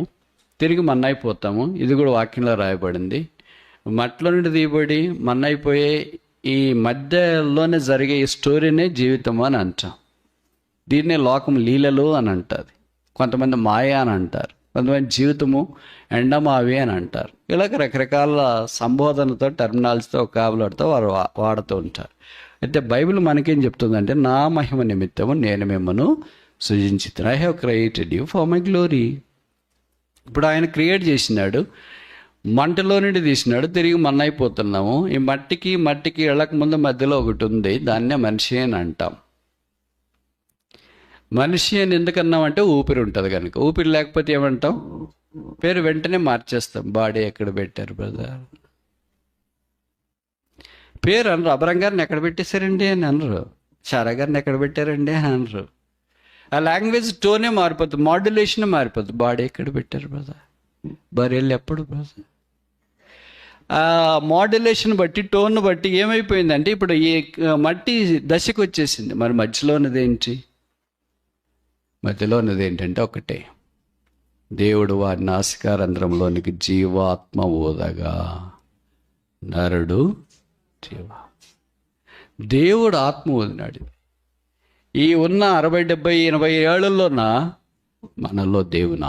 తిరిగి మన్నైపోతాము. ఇది కూడా వాక్యంలో రాయబడింది. మట్టిలో నుండి తీయబడి మన్నైపోయే ఈ మధ్యలోనే జరిగే ఈ స్టోరీనే జీవితం అని అంటాం. దీన్నే లోకం లీలలు అని అంటుంది. కొంతమంది మాయ అని అంటారు, కొంతమంది జీవితము ఎండమావి అని అంటారు. ఇలాగ రకరకాల సంబోధనతో, టెర్మినాలజీతో, కాబులతో వారు వాడుతూ ఉంటారు. అయితే బైబిల్ మనకేం చెప్తుందంటే, నా మహిమ నిమిత్తము నేను మిమ్మను సృజించితిని. I have created you for my glory. ఇప్పుడు ఆయన క్రియేట్ చేసినాడు, మంటలో నుండి తీసినాడు, తిరిగి మన్నైపోతున్నాము. ఈ మట్టికి వెళ్ళక ముందు మధ్యలో ఒకటి ఉంది, దాన్నే మనిషి అని అంటాం. మనిషి అని ఎందుకన్నామంటే ఊపిరి ఉంటుంది కనుక. ఊపిరి లేకపోతే ఏమంటాం? పేరు వెంటనే మార్చేస్తాం. బాడీ ఎక్కడ పెట్టారు బ్రదర్? పేరు అనరు. అబ్రం గారిని ఎక్కడ పెట్టేశారండి అని అనరు. చారా గారిని ఎక్కడ పెట్టారండి అని అనరు. ఆ లాంగ్వేజ్ టోనే మారిపోతుంది, మాడ్యులేషన్ మారిపోతుంది. బాడీ ఎక్కడ పెట్టారు బ్రదర్? బరియల్ ఎప్పుడు బ్రదర్? ఆ మాడ్యులేషన్ బట్టి, టోన్ బట్టి ఏమైపోయిందంటే ఇప్పుడు ఈ మట్టి దశకు వచ్చేసింది. మరి మధ్యలో ఉన్నది ఏంటంటే ఒకటే, దేవుడు వారి నాసికారంధ్రంలోనికి జీవాత్మ ఊదగా నరుడు దేవుడు ఆత్మ ఊదినాడు. ఈ ఉన్న 60, 70, 80 ఏళ్ళలోన మనలో దేవుని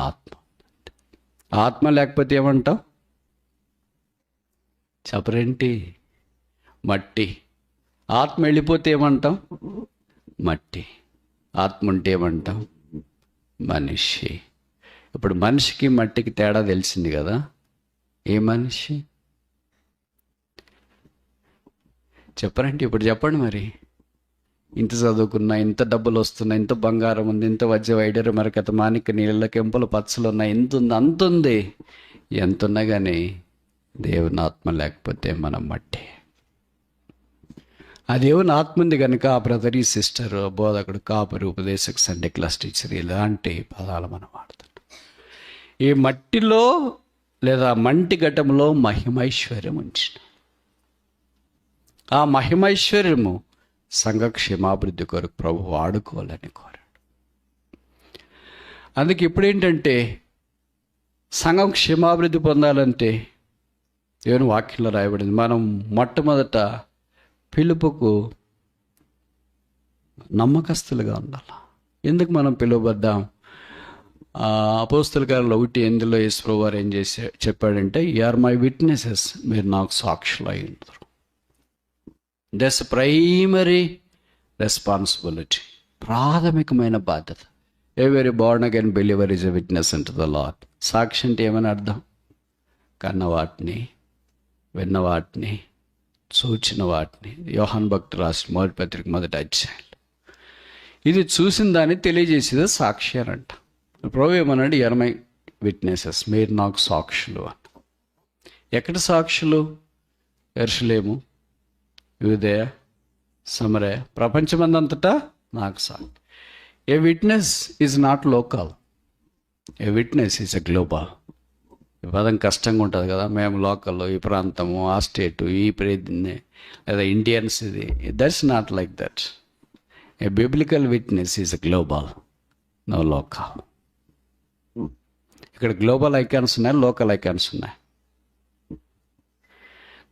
ఆత్మ లేకపోతే ఏమంటాం? చెప్పరేంటి? మట్టి. ఆత్మ వెళ్ళిపోతే ఏమంటాం? మట్టి. ఆత్మ ఉంటే ఏమంటాం? మనిషి. ఇప్పుడు మనిషికి మట్టికి తేడా తెలిసింది కదా. ఏ మనిషి చెప్పరండి? ఇప్పుడు చెప్పండి మరి. ఇంత చదువుకున్నా, ఇంత డబ్బులు వస్తున్నాయి, ఇంత బంగారం ఉంది, ఇంత వజ్ర వైడూర్య మరకత మాణిక్య నీళ్ళ కెంపులు పచ్చలు ఉన్నాయి, ఎంత ఉంది, అంత ఉంది. ఎంత ఉన్నా కానీ దేవుని ఆత్మ లేకపోతే మనం మట్టి. ఆ దేవుని ఆత్మ ఉంది కనుక ఆ బ్రదర్, ఈ సిస్టర్, బోధకుడు, కాపరి, ఉపదేశకు, సండే క్లాస్ టీచర్, ఇలాంటి పదాలు మనం వాడుతున్నాం. ఈ మట్టిలో లేదా మంటి ఘటంలో మహిమైశ్వర్యం ఉంచిన ఆ మహిమైశ్వర్యము సంఘ క్షేమాభివృద్ధి కొరకు ప్రభు వాడుకోవాలని కోరాడు. అందుకే ఇప్పుడు ఏంటంటే, సంఘం క్షేమాభివృద్ధి పొందాలంటే దేవుని వాక్యంలో రాయబడింది, మనం మొట్టమొదట పిలుపుకు నమ్మకస్తులుగా ఉండాలి. ఎందుకు మనం పిలువబడ్డాం? అపోస్తల కార్యాలు 1:8 యేసు వారు ఏం చెప్పాడంటే, యు ఆర్ మై విట్నెసెస్, మీరు నాకు సాక్షులు అయి ఉంటారు. దట్స్ ప్రైమరీ రెస్పాన్సిబిలిటీ, ప్రాథమికమైన బాధ్యత. Every Born again believer is a witness unto the lord. సాక్షి అంటే ఏమని అర్థం? కన్న వాటిని, విన్న వాటిని, చూచిన వాటిని. యోహాను భక్తుడు రాసిన 1వ పత్రిక 1వ అధ్యాయం. ఇది చూసిన దాన్ని తెలియజేసేది సాక్షి అని అంట. ప్రభు ఏమన్నాడు? యు ఆర్ మై విట్నెసెస్, మీరు నాకు సాక్షులు అని. ఎక్కడ సాక్షులు? యెరూషలేము, యూదయ, సమరయ, ప్రపంచమందంతటా నాకు సాక్షి. A witness is not local, a witness is a global. ఈ పదం కష్టంగా ఉంటుంది కదా. మేము లోకల్, ఈ ప్రాంతము, ఆ స్టేటు, ఈ లేదా ఇండియన్స్, ఇది that's not like that. A biblical witness is a global, no local. ఇక్కడ గ్లోబల్ ఐకాన్స్ ఉన్నాయి, లోకల్ ఐకాన్స్ ఉన్నాయి.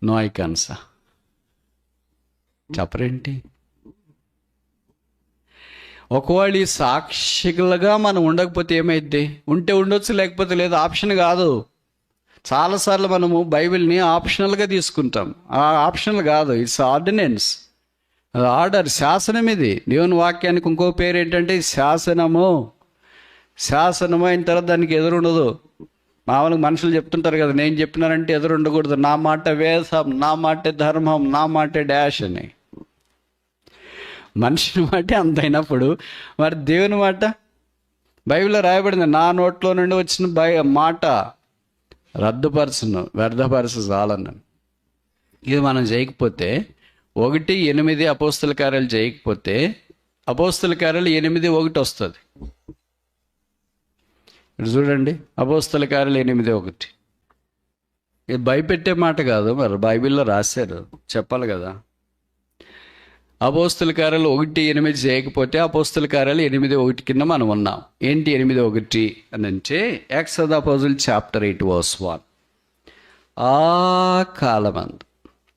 నో ఐకాన్సా? చెప్పరేంటి? ఒకవేళ ఈ సాక్షిలుగా మనం ఉండకపోతే ఏమైద్ది? ఉంటే ఉండొచ్చు, లేకపోతే లేదు. ఆప్షన్ కాదు. చాలాసార్లు మనము బైబిల్ని ఆప్షనల్గా తీసుకుంటాం. ఆ ఆప్షనల్ కాదు, ఇట్స్ ఆర్డినెన్స్, ఆర్డర్, శాసనం. ఇది దేవుని వాక్యానికి ఇంకో పేరు ఏంటంటే శాసనము. శాసనము అయిన తర్వాత దానికి ఎదురుండదు. మామూలుగా మనుషులు చెప్తుంటారు కదా, నేను చెప్పినానంటే ఎదురుండకూడదు, నా మాట వేదం, నా మాట ధర్మం, నా మాట డాష్ అని. మనిషిని మాట అంత అయినప్పుడు మరి దేవుని మాట? బైబిల్లో రాయబడింది, నా నోట్లో నుండి వచ్చిన మాట రద్దుపరచును, వ్యర్థపరచు చాలన్నాను. ఇది మనం చేయకపోతే, 1:8 అపోస్తల కార్యాలు చేయకపోతే, అపోస్తల కార్యాలు 8:1 వస్తుంది. ఇప్పుడు చూడండి, అపోస్తల కార్యాలు 8:1. ఇది భయపెట్టే మాట కాదు, మరి బైబిల్లో రాశారు, చెప్పాలి కదా. అపోస్తుల కార్యాలు 1:8 చేయకపోతే అపోస్తుల కార్యాలు 8:1 కింద మనం ఉన్నాం. ఏంటి 8:1 అని అంటే యాక్ట్స్ ఆఫ్ ద అపోజిల్ చాప్టర్ 8:1. ఆ కాలమందు,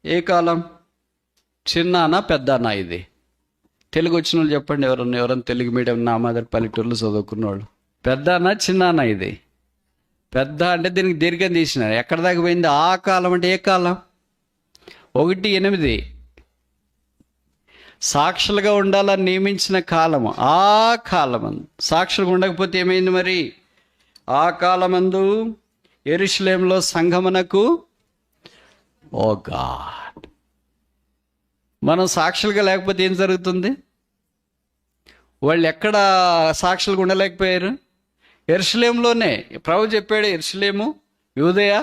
ఏ కాలం? చిన్నానా పెద్దనా? ఇది తెలుగు వచ్చిన వాళ్ళు చెప్పండి, ఎవరన్నా తెలుగు మీడియం నా మాదిరి పల్లెటూరులో చదువుకున్న వాళ్ళు. పెద్దనా చిన్నానా? ఇది పెద్ద అంటే దీనికి దీర్ఘం తీసినారు. ఎక్కడ దాకా పోయింది? ఆ కాలం అంటే ఏ కాలం? 1:8 సాక్షులుగా ఉండాలని నియమించిన కాలము, ఆ కాలమందు. సాక్షులుగా ఉండకపోతే ఏమైంది మరి? ఆ కాలమందు యెరూషలేములో సంఘమునకు, ఓ గాడ్, మనం సాక్షులుగా లేకపోతే ఏం జరుగుతుంది? వాళ్ళు ఎక్కడ సాక్షులుగా ఉండలేకపోయారు? యెరూషలేములోనే. ప్రభు చెప్పాడు, యెరూషలేము, యూదయ,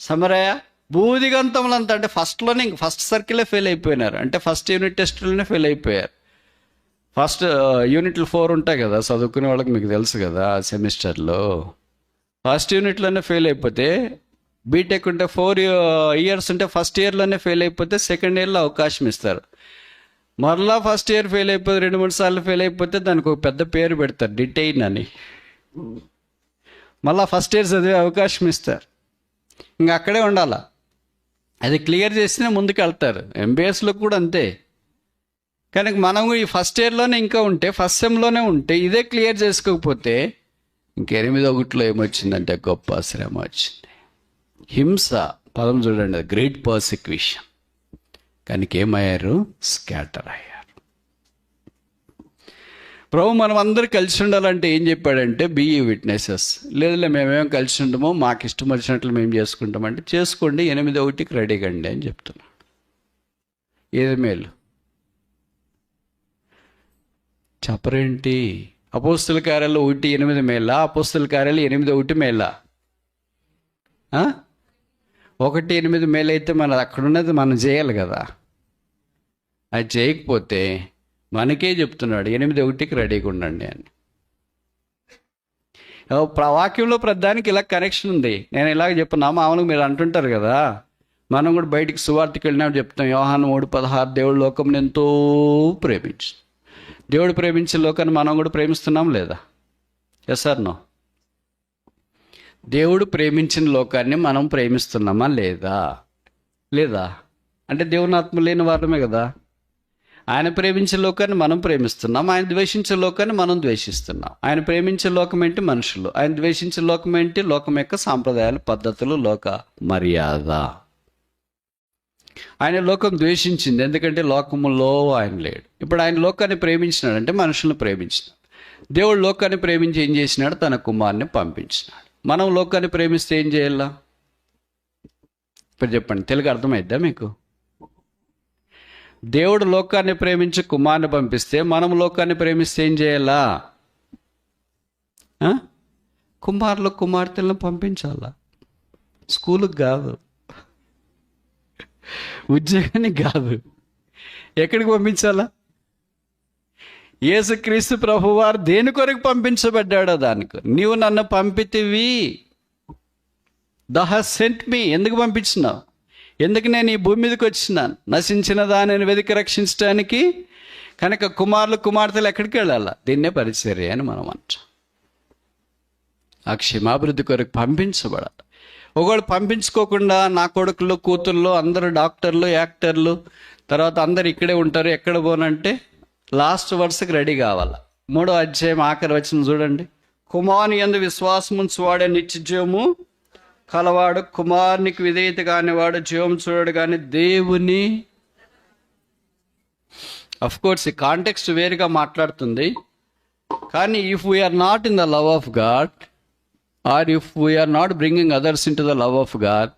సమరయ, భూదిగంతములంతా. అంటే ఫస్ట్లోనే ఫస్ట్ సర్కిలే ఫెయిల్ అయిపోయినారు. అంటే ఫస్ట్ యూనిట్ టెస్టులోనే ఫెయిల్ అయిపోయారు. ఫస్ట్ యూనిట్లు 4 ఉంటాయి కదా, చదువుకునే వాళ్ళకి మీకు తెలుసు కదా సెమిస్టర్లో. ఫస్ట్ యూనిట్లోనే ఫెయిల్ అయిపోతే, బీటెక్ ఉంటే 4 ఇయర్స్ ఉంటే ఫస్ట్ ఇయర్లోనే ఫెయిల్ అయిపోతే సెకండ్ ఇయర్లో అవకాశం ఇస్తారు. మరలా ఫస్ట్ ఇయర్ ఫెయిల్ అయిపోతే 2-3 సార్లు ఫెయిల్ అయిపోతే దానికి ఒక పెద్ద పేరు పెడతారు, డిటైన్ అని. మళ్ళీ ఫస్ట్ ఇయర్ చదివే అవకాశం ఇస్తారు. ఇంకా అక్కడే ఉండాలా. అది క్లియర్ చేస్తేనే ముందుకు వెళ్తారు. ఎంబీఎస్లో కూడా అంతే. కనుక మనం ఈ ఫస్ట్ ఇయర్లోనే ఇంకా ఉంటే, ఫస్ట్ సెమ్లోనే ఉంటే, ఇదే క్లియర్ చేసుకోకపోతే ఇంక 8:1 ఏమొచ్చిందంటే గొప్ప శ్రమ వచ్చింది. హింస పదం చూడండి, గ్రేట్ పర్సిక్యూషన్. కనుక ఏమయ్యారు? స్కాటర్ అయ్యారు. ప్రభు మనం అందరూ కలిసి ఉండాలంటే ఏం చెప్పాడంటే, బీ విట్నెసెస్. లేదులే మేమేం కలిసి ఉండమో, మాకు ఇష్టం వచ్చినట్లు మేము చేసుకుంటామంటే చేసుకోండి, 8:1 రెడీగా అండి అని చెప్తున్నాడు. ఏది మేలు? చెప్పరేంటి? అపోస్తుల కార్యాలు 1:8 మేలా? అపోస్తుల కార్యాలు 8:1 మేలా? 1:8 మేలైతే మన అక్కడ ఉన్నది మనం చేయాలి కదా. అది చేయకపోతే మనకే చెప్తున్నాడు 8:1 రెడీగా ఉండండి అని. వాక్యంలో ప్రధానికి ఇలా కనెక్షన్ ఉంది. నేను ఇలాగ చెప్పున్నా, మామూలుగా మీరు అంటుంటారు కదా, మనం కూడా బయటికి సువార్తకి వెళ్ళినప్పుడు చెప్తాం, యోహాను 3:16, దేవుడు లోకంని ఎంతో ప్రేమించు. దేవుడు ప్రేమించే లోకాన్ని మనం కూడా ప్రేమిస్తున్నాం లేదా? Yes or no? దేవుడు ప్రేమించిన లోకాన్ని మనం ప్రేమిస్తున్నామా లేదా? లేదా అంటే దేవుని ఆత్మ లేని వారమే కదా. ఆయన ప్రేమించే లోకాన్ని మనం ప్రేమిస్తున్నాం, ఆయన ద్వేషించే లోకాన్ని మనం ద్వేషిస్తున్నాం. ఆయన ప్రేమించే లోకం ఏంటి? మనుషులు. ఆయన ద్వేషించే లోకం ఏంటి? లోకం యొక్క సాంప్రదాయాలు, పద్ధతులు, లోక మర్యాద. ఆయన లోకం ద్వేషించింది ఎందుకంటే లోకములో ఆయన లేడు. ఇప్పుడు ఆయన లోకాన్ని ప్రేమించినాడు అంటే మనుషులను ప్రేమించినాడు. దేవుడు లోకాన్ని ప్రేమించి ఏం చేసినాడు? తన కుమారుని పంపించినాడు. మనం లోకాన్ని ప్రేమిస్తే ఏం చేయాలా? ఇప్పుడు చెప్పండి, తెలుగు అర్థమైద్దా మీకు? దేవుడు లోకాన్ని ప్రేమించి కుమారుని పంపిస్తే మనం లోకాన్ని ప్రేమిస్తే ఏం చేయాలా? కుమారులు కుమార్తెలను పంపించాలా. స్కూలుకి కాదు, ఉద్యోగానికి కాదు, ఎక్కడికి పంపించాలా? యేసుక్రీస్తు ప్రభువారు దేని కొరకు పంపించబడ్డాడో దానికి. నీవు నన్ను పంపితివి, దహ సెంట్ మీ. ఎందుకు పంపించినావు? ఎందుకు నేను ఈ భూమి మీదకి వచ్చినాను? నశించిన దానిని వెతికి రక్షించడానికి. కనుక కుమారులు కుమార్తెలు ఎక్కడికి వెళ్ళాలా? దీన్నే పరిచర్య అని మనం అంటాం. ఆ క్షేమాభివృద్ధి కొరకు పంపించబడాలి. ఒకవేళ పంపించుకోకుండా నా కొడుకులు కూతుళ్ళు అందరూ డాక్టర్లు, యాక్టర్లు, తర్వాత అందరు ఇక్కడే ఉంటారు, ఎక్కడ పోనంటే లాస్ట్ వర్స్కి రెడీ కావాలి. 3వ అధ్యాయం ఆఖరి వచనం చూడండి. కుమారుని యందు విశ్వాసముంచువాడే నిత్య జీవము కలవాడు, కుమారునికి విధేయత కానివాడు జీవం చూడడు కానీ దేవుని. అఫ్ కోర్స్ ఈ కాంటెక్స్ట్ వేరుగా మాట్లాడుతుంది, కానీ if we are not in the love of God, or if we are not bringing others into the love of God,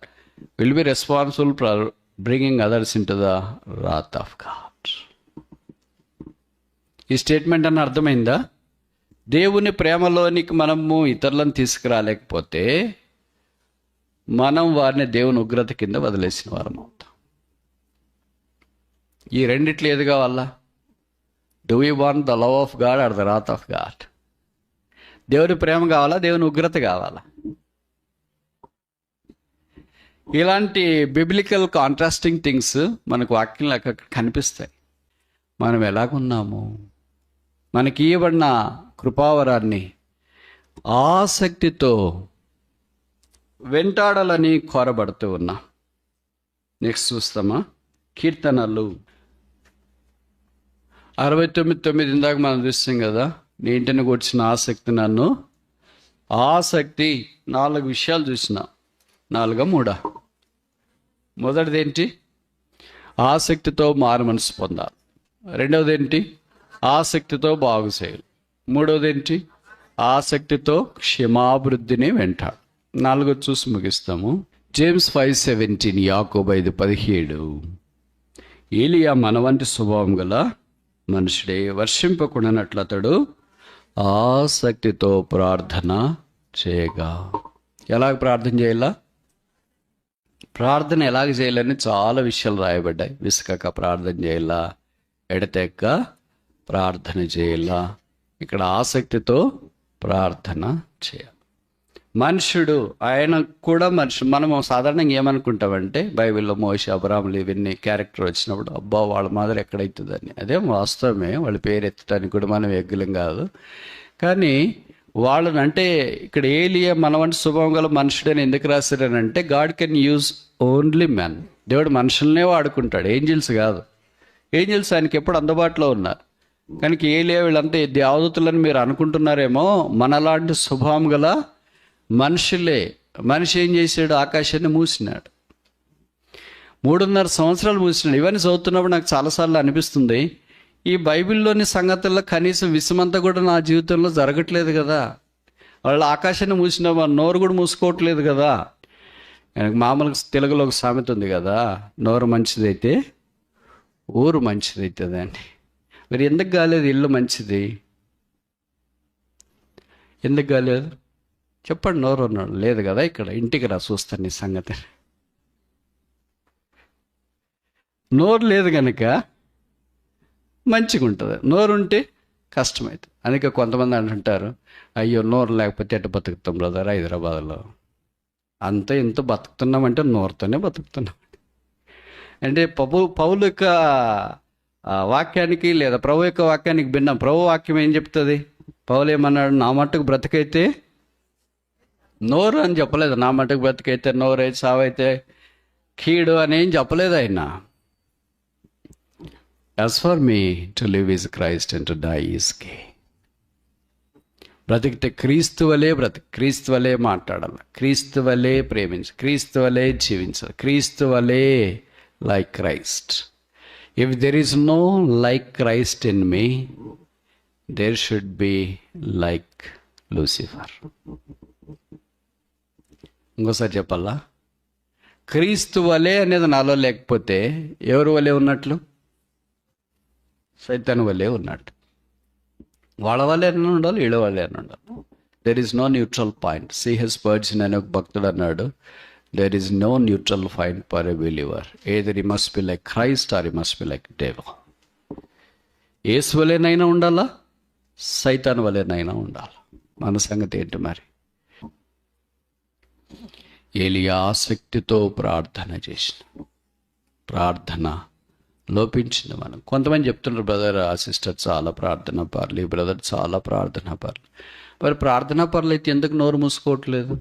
we'll be responsible for bringing others into the wrath of God. ఈ స్టేట్మెంట్ అన్న అర్థమైందా? దేవుని ప్రేమలోనికి మనము ఇతరులను తీసుకురాలేకపోతే మనం వారిని దేవుని ఉగ్రత కింద వదిలేసిన వారం అవుతాం. ఈ రెండిట్లు ఏది కావాలా? Do you want the love of God or the wrath of God? దేవుని ప్రేమ కావాలా? దేవుని ఉగ్రత కావాలా? ఇలాంటి బిబ్లికల్ కాంట్రాస్టింగ్ థింగ్స్ మనకు వాక్యంలో కనిపిస్తాయి. మనం ఎలాగున్నాము? మనకి ఇవ్వబడిన కృపావరాన్ని ఆసక్తితో వెంటాడాలని కోరబడుతూ ఉన్నాం. నెక్స్ట్ చూస్తామా? కీర్తనలు 69:9 ఇందాక మనం చూస్తాం కదా, నీ ఇంటిని కూర్చిన ఆసక్తి నన్ను. ఆసక్తి 4 విషయాలు చూసిన. 4 3. మొదటిది ఏంటి? ఆసక్తితో మారు మనసు పొందాలి. రెండవది ఏంటి? ఆసక్తితో బాగు చేయాలి. మూడవది ఏంటి? ఆసక్తితో క్షమాభివృద్ధిని వెంటాడు. 4 చూసి ముగిస్తాము. జేమ్స్ 5:17, యాకోబు 5:17. ఏలియా మన వంటి స్వభావం గల మనుషుడే, వర్షింపకుండానట్లు అతడు ఆసక్తితో ప్రార్థన చేయగా. ఎలాగ ప్రార్థన చేయాలా? ప్రార్థన ఎలాగ చేయాలని చాలా విషయాలు రాయబడ్డాయి. విసుకక ప్రార్థన చేయాలా, ఎడతెక్క ప్రార్థన చేయాలా. ఇక్కడ ఆసక్తితో ప్రార్థన చేయాలి. మనుషుడు ఆయన కూడా మనుషుడు. మనము సాధారణంగా ఏమనుకుంటామంటే, బైబిల్లో మోషే, అబ్రాహాములు ఇవన్నీ క్యారెక్టర్ వచ్చినప్పుడు అబ్బా వాళ్ళ మాదిరి ఎక్కడవుతుందని. అదే వాస్తవమే, వాళ్ళ పేరు ఎత్తడానికి కూడా మనం ఎగ్గులం కాదు. కానీ వాళ్ళని అంటే ఇక్కడ ఏలియా మన వంటి స్వభావం గల మనుషుడని ఎందుకు రాశారనంటే, God can use only man. దేవుడు మనుషులనే వాడుకుంటాడు, ఏంజిల్స్ కాదు. ఏంజిల్స్ ఆయనకి ఎప్పుడు అందుబాటులో ఉన్నారు. కనుక ఏలియా వీళ్ళంతా దేవదూతలని మీరు అనుకుంటున్నారేమో, మనలాంటి స్వభావం గల మనుషులే. మనిషి ఏం చేశాడు? ఆకాశాన్ని మూసినాడు. 3.5 సంవత్సరాలు మూసినాడు. ఇవన్నీ చదువుతున్నప్పుడు నాకు చాలాసార్లు అనిపిస్తుంది, ఈ బైబిల్లోని సంగతుల్లో కనీసం విషమంతా కూడా నా జీవితంలో జరగట్లేదు కదా. వాళ్ళు ఆకాశాన్ని మూసిన నోరు కూడా మూసుకోవట్లేదు కదా. మామూలుగా తెలుగులో ఒక సామెత ఉంది కదా, నోరు మంచిదైతే ఊరు మంచిదవుతుంది అని. మరి ఎందుకు కాలేదు ఇల్లు మంచిది? ఎందుకు కాలేదు చెప్పండి. నోరు ఉన్నాడు లేదు కదా. ఇక్కడ ఇంటికి రా చూస్తాను నీ సంగతి. నోరు లేదు కనుక మంచిగా ఉంటుంది, నోరు ఉంటే కష్టమవుతుంది. అందుకే కొంతమంది అంటుంటారు, అయ్యో నోరు లేకపోతే ఎట్ట బతుకుతాం బ్రదర్ హైదరాబాద్లో. అంత ఇంత బతుకుతున్నామంటే నోరుతోనే బతుకుతున్నాం. అంటే పౌలు యొక్క వాక్యానికి లేదా ప్రభు యొక్క వాక్యానికి భిన్నం. ప్రభు వాక్యం ఏం చెప్తుంది? పౌలు ఏమన్నాడు? నా మట్టుకు బ్రతికైతే నోరు అని చెప్పలేదు. నా మట్టుకు బ్రతికైతే నోరు అయితే సావైతే కీడు అని ఏం చెప్పలేదు ఆయన. As for me to live is Christ and to die is gain. బ్రతికితే క్రీస్తు వలే క్రీస్తు వలే మాట్లాడాలి, క్రీస్తు వలే ప్రేమించాలి, క్రీస్తు వలే జీవించాలి, క్రీస్తు వలే like Christ. If there is no like Christ in me, there should be like Lucifer. ఇంకోసారి చెప్పాలా? క్రీస్తు వలే అనేది నాలో లేకపోతే ఎవరు వలే ఉన్నట్లు? సైతాను వలే ఉన్నట్టు. వాళ్ళ వల్లే అని ఉండాలి, వీళ్ళ వల్లే అని ఉండాలి. There is no neutral point. CH Spurgeon అనే ఒక భక్తుడు అన్నాడు, there is no neutral point for a believer. Either ye must be like Christ or ye must be like devil. యేసు వలేనైనా ఉండాలా, సైతాన్ వలేనైనా ఉండాలి. మన సంగతి ఏంటి మరి? ఏలియా ఆసక్తితో ప్రార్థన చేసిన, ప్రార్థన లోపించింది. మనం కొంతమంది చెప్తున్నారు, బ్రదర్ ఆ సిస్టర్ చాలా ప్రార్థన పర్లు, ఈ బ్రదర్ చాలా ప్రార్థన పర్లు. మరి ప్రార్థన పర్లు అయితే ఎందుకు నోరు మూసుకోవట్లేదు?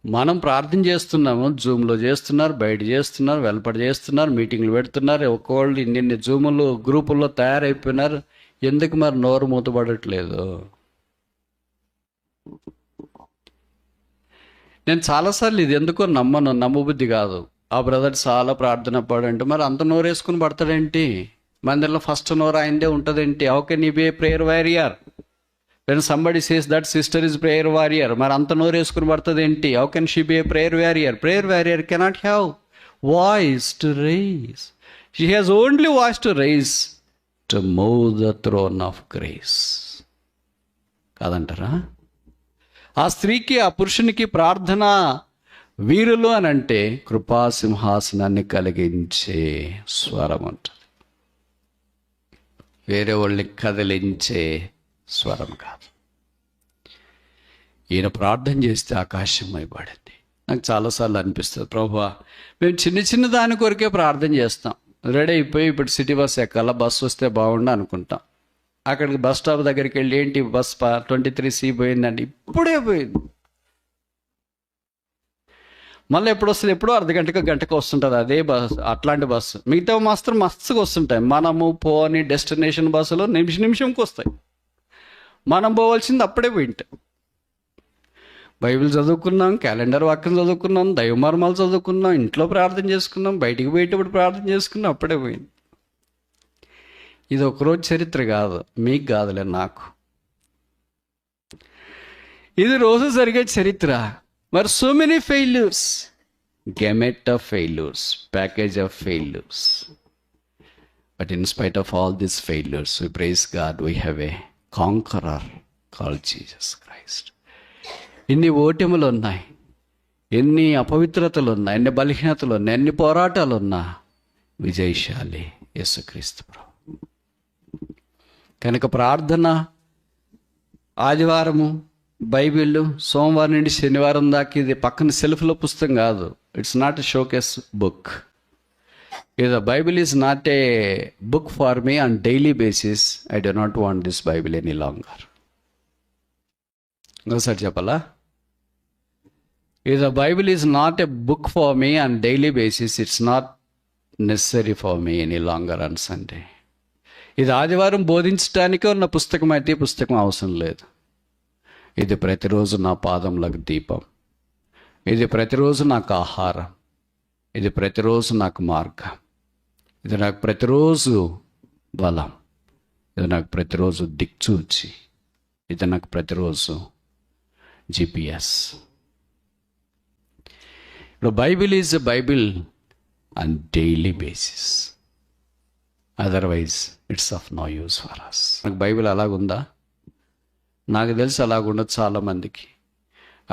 మనం ప్రార్థన చేస్తున్నాము, జూమ్లో చేస్తున్నారు, బయట చేస్తున్నారు, వెల్పడ చేస్తున్నారు, మీటింగ్లు పెడుతున్నారు, ఒక్కోళ్ళు ఇన్ని జూములు గ్రూపుల్లో తయారైపోయినారు. ఎందుకు మరి నోరు మూతపడట్లేదు? నేను చాలాసార్లు ఇది ఎందుకో నమ్మబుద్ధి కాదు. ఆ బ్రదర్ చాలా ప్రార్థన పడంటే మరి అంత నోరు వేసుకుని పడతాడేంటి? మందిరంలో ఫస్ట్ నోరు ఆయనదే ఉంటుందేంటి? How can you be a prayer warrior when somebody says that sister is prayer warrior? మరి అంత నోరు వేసుకుని పడుతుంది ఏంటి? How can she be a prayer warrior? Prayer warrior cannot have voice to raise. She has only voice to raise to move the throne of grace. కాదంటారా? ఆ స్త్రీకి, ఆ పురుషునికి ప్రార్థన వీరులు అని అంటే కృపా సింహాసనాన్ని కలిగించే స్వరం ఉంటుంది, వేరే వాళ్ళని కదిలించే స్వరం కాదు. ఈయన ప్రార్థన చేస్తే ఆకాశం అయిపడింది, నాకు చాలాసార్లు అనిపిస్తుంది, ప్రభువా మేము చిన్న చిన్న దాని కొరకే ప్రార్థన చేస్తాం. రెడీ అయిపోయి ఇప్పుడు సిటీ బస్ ఎక్కాల, బస్సు వస్తే బాగుండు అనుకుంటాం. అక్కడికి బస్ స్టాప్ దగ్గరికి వెళ్ళి ఏంటి బస్ 23C పోయిందండి, ఇప్పుడే పోయింది. మళ్ళీ ఎప్పుడు వస్తుంది, ఎప్పుడో గంటకు వస్తుంటుంది అదే బస్, అట్లాంటి బస్సు. మిగతా మాత్రం మస్తుగా వస్తుంటాయి. మనము పోని డెస్టినేషన్ బస్సులో నిమిషంకి వస్తాయి. మనం పోవాల్సింది అప్పుడే పోయింటాం. బైబిల్ చదువుకున్నాం, క్యాలెండర్ వాక్యం చదువుకున్నాం, దైవమర్మాలు చదువుకున్నాం, ఇంట్లో ప్రార్థన చేసుకున్నాం, బయటికి పోయేటప్పుడు ప్రార్థన చేసుకున్నాం, అప్పుడే పోయింది. ఇది ఒకరోజు చరిత్ర కాదు, మీకు కాదులే, నాకు. ఇది రోజు జరిగే చరిత్ర. మరి so many failures, gamut of failures, package of failures. But in spite of all this failures we praise God, we have a conqueror called Jesus Christ. ఎన్ని ఓటములు ఉన్నాయి, ఎన్ని అపవిత్రతలు ఉన్నాయి, ఎన్ని బలహీనతలు ఉన్నాయి, ఎన్ని పోరాటాలు ఉన్నా విజయశాలి యేసుక్రీస్తు ప్రభు. కనుక ప్రార్థన, ఆదివారము బైబిల్, సోమవారం నుండి శనివారం దాకా ఇది పక్కన సెల్ఫ్లో పుస్తకం కాదు. It's not a showcase book. The Bible is not a book for me on daily basis. I do not want this Bible any longer. ఇంకోసారి చెప్పాలా? The Bible is not a book for me on daily basis. It's not necessary for me any longer on Sunday. ఇది ఆదివారం బోధించడానికే ఉన్న పుస్తకం అయితే పుస్తకం అవసరం లేదు. ఇది ప్రతిరోజు నా పాదములకు దీపం, ఇది ప్రతిరోజు నాకు ఆహారం, ఇది ప్రతిరోజు నాకు మార్గం, ఇది నాకు ప్రతిరోజు బలం, ఇది నాకు ప్రతిరోజు దిక్చూచి, ఇది నాకు ప్రతిరోజు GPS. ఇప్పుడు Bible is a Bible on daily basis, otherwise it's of no use for us. నాకు బైబిల్ అలాగుందా? నాకు తెలిసి అలాగుండదు చాలామందికి.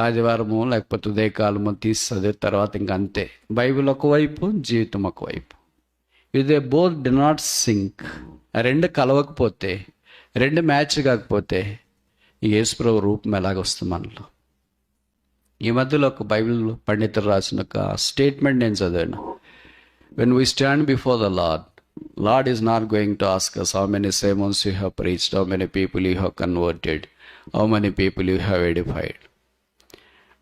ఆదివారము లేకపోతే ఉదయకాలము తీసి చదివిన తర్వాత ఇంక అంతే. బైబిల్ ఒకవైపు, జీవితం ఒకవైపు. ఇదే బోత్ డి నాట్ సింక్. రెండు కలవకపోతే, రెండు మ్యాచ్ కాకపోతే యేసుప్రభు రూపం ఎలాగొస్తుంది మనలో? ఈ మధ్యలో ఒక బైబిల్ పండితులు రాసిన ఒక స్టేట్మెంట్ నేను చదివాను. When we stand before the lord is not going to ask us how many sermons you have preached, how many people you have converted, how many people you have edified.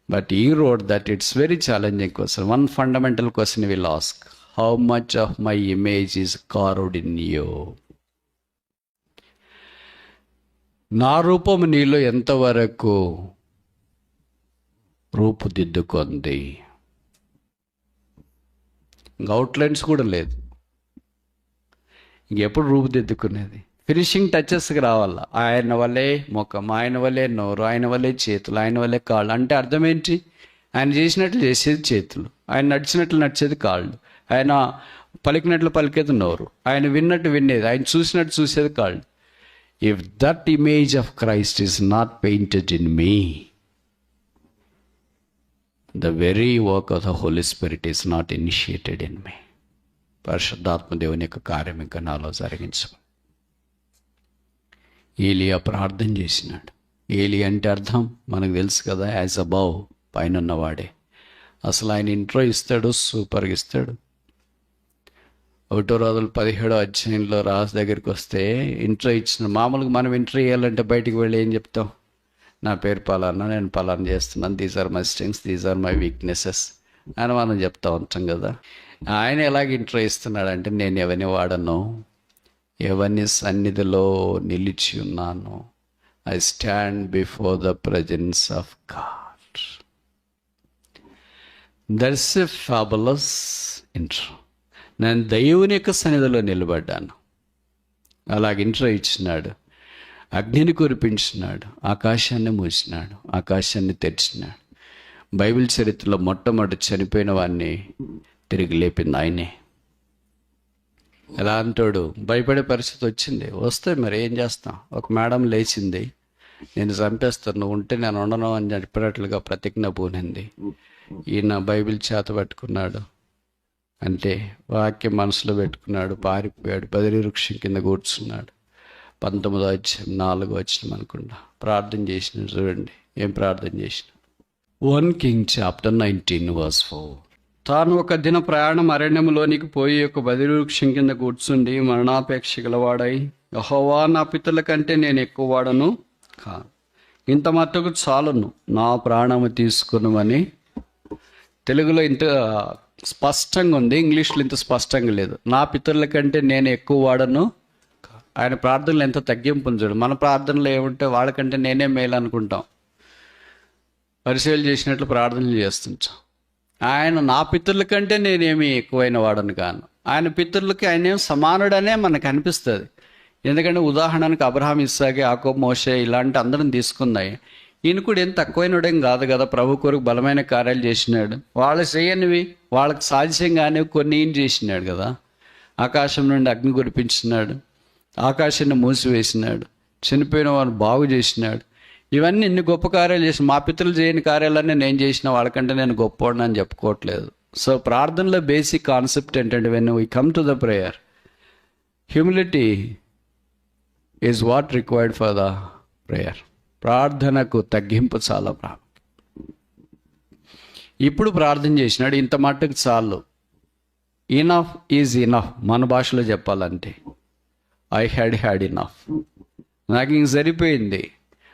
But he wrote that it's very challenging question. One fundamental question he will ask: how much of my image is carved in you? నా రూపం నీలో ఎంతవరకు రూపుదిద్దుకుంది? ఇంక అవుట్లైన్స్ కూడా లేదు. ఇంకెప్పుడు రూపుదిద్దుకునేది? ఫినిషింగ్ టచెస్కి రావాల. ఆయన వల్లే ముఖం, ఆయన వల్లే నోరు, ఆయన వల్లే చేతులు, ఆయన వల్లే కాళ్ళు. అంటే అర్థం ఏంటి? ఆయన చేసినట్లు చేసేది చేతులు, ఆయన నడిచినట్లు నడిచేది కాళ్ళు, ఆయన పలికినట్లు పలికేది నోరు, ఆయన విన్నట్టు వినేది, ఆయన చూసినట్టు చూసేది కాళ్ళు. If that image of Christ is not painted in me, the very work of the Holy Spirit is not initiated in me. పరిశుద్ధాత్మ దేవుని యొక్క కార్యం ఇంకా నాలో జరిగించు. ఏలియా ప్రార్థన చేసినాడు. ఏలి అంటే అర్థం మనకు తెలుసు కదా, యాజ్ అబౌవ్, పైన ఉన్నవాడే. అసలు ఆయన ఇంట్రో ఇస్తాడు, సూపర్గా ఇస్తాడు. 1 రోజులు 17వ అధ్యాయంలో రాజు దగ్గరికి వస్తే ఇంట్రో ఇచ్చిన. మామూలుగా మనం ఇంట్రో ఇవ్వాలంటే బయటికి వెళ్ళి ఏం చెప్తాం? నా పేరు పలానా, నేను పలానా చేస్తున్నాను, these are my strengths, these are my weaknesses అని మనం చెప్తా ఉంటాం కదా. ఆయన ఎలాగ ఇంట్రో ఇస్తున్నాడంటే, నేను ఎవరిని వాడను, ఎవరిని సన్నిధిలో నిలిచి ఉన్నాను. I stand before the presence of God. That's a fabulous intro. నేను దేవుని యొక్క సన్నిధిలో నిలబడ్డాను. అలాగ ఇంట్రో ఇచ్చినాడు. అగ్నిని కురిపించినాడు, ఆకాశాన్ని మూసినాడు, ఆకాశాన్ని తెరిచినాడు. బైబిల్ చరిత్రలో మొట్టమొదటి చనిపోయిన వాడిని తిరిగి లేపింది ఆయనే. ఎలా అంటాడు? భయపడే పరిస్థితి వచ్చింది, వస్తే మరి ఏం చేస్తాం? ఒక మేడం లేచింది, నేను చంపేస్తాను, నువ్వు ఉంటే నేను ఉండను అని చెప్పినట్లుగా ప్రతిజ్ఞ పూనింది. ఈయన బైబిల్ చేత పెట్టుకున్నాడు, అంటే వాక్యం మనసులో పెట్టుకున్నాడు, పారిపోయాడు, బదిలీ వృక్షం కింద కూర్చున్నాడు. 19వ అధ్యాయం 4వ వచనం అనుకుంటా ప్రార్థన చేసిన. చూడండి ఏం ప్రార్థన చేసిన. 1 King chapter 19 verse 4. తాను ఒక దిన ప్రయాణం అరణ్యములోనికి పోయి ఒక బదిరి వృక్షం కింద కూర్చుండి మరణాపేక్ష గలవాడై, యెహోవా, నా పితరుల కంటే నేను ఎక్కువ వాడను కాను, ఇంత మట్టుకు చాలును, నా ప్రాణము తీసుకున్నామని. తెలుగులో ఇంత స్పష్టంగా ఉంది, ఇంగ్లీష్లో ఇంత స్పష్టంగా లేదు. నా పితరుల కంటే నేను ఎక్కువ వాడను. ఆయన ప్రార్థనలు ఎంత తగ్గింపు ఉంచాడు. మన ప్రార్థనలు ఏముంటే వాళ్ళకంటే నేనే మేలు అనుకుంటాం, పరిశీలన చేసినట్లు ప్రార్థనలు చేస్తుంటాం. ఆయన నా పితరుల కంటే నేనేమి ఎక్కువైన వాడను కాను. ఆయన పితరులకి ఆయనేం సమానుడనే మనకు అనిపిస్తుంది. ఎందుకంటే ఉదాహరణకు అబ్రహాం, ఇస్సాకు, యాకోబు, మోషే ఇలాంటి అందరం తీసుకున్నాయి. ఈయన కూడా ఏం తక్కువైనడేం కాదు కదా. ప్రభు కొరకు బలమైన కార్యాలు చేసినాడు. వాళ్ళు చేయనివి వాళ్ళకి సాధ్యంగానే కొన్ని ఈయన చేసినాడు కదా. ఆకాశం నుండి అగ్ని కురిపించినాడు, ఆకాశాన్ని మూసివేసినాడు, చనిపోయిన వారిని బాగు చేసినాడు. ఇవన్నీ ఇన్ని గొప్ప కార్యాలు చేసి మా పితరులు చేయని కార్యాలన్నీ నేను చేసిన, వాళ్ళకంటే నేను గొప్పవాడిని అని చెప్పుకోవట్లేదు. సో ప్రార్థనలో బేసిక్ కాన్సెప్ట్ ఏంటంటే, when we come to the prayer, humility is what required for the prayer. ప్రార్థనకు తగ్గింపు చాలా ప్రాముఖ్యం. ఇప్పుడు ప్రార్థన చేసినాడు, ఇంత మట్టుకు చాలు. Enough is enough. మన భాషలో చెప్పాలంటే ఐ హ్యాడ్ ఇనఫ్, నాకు ఇంక సరిపోయింది.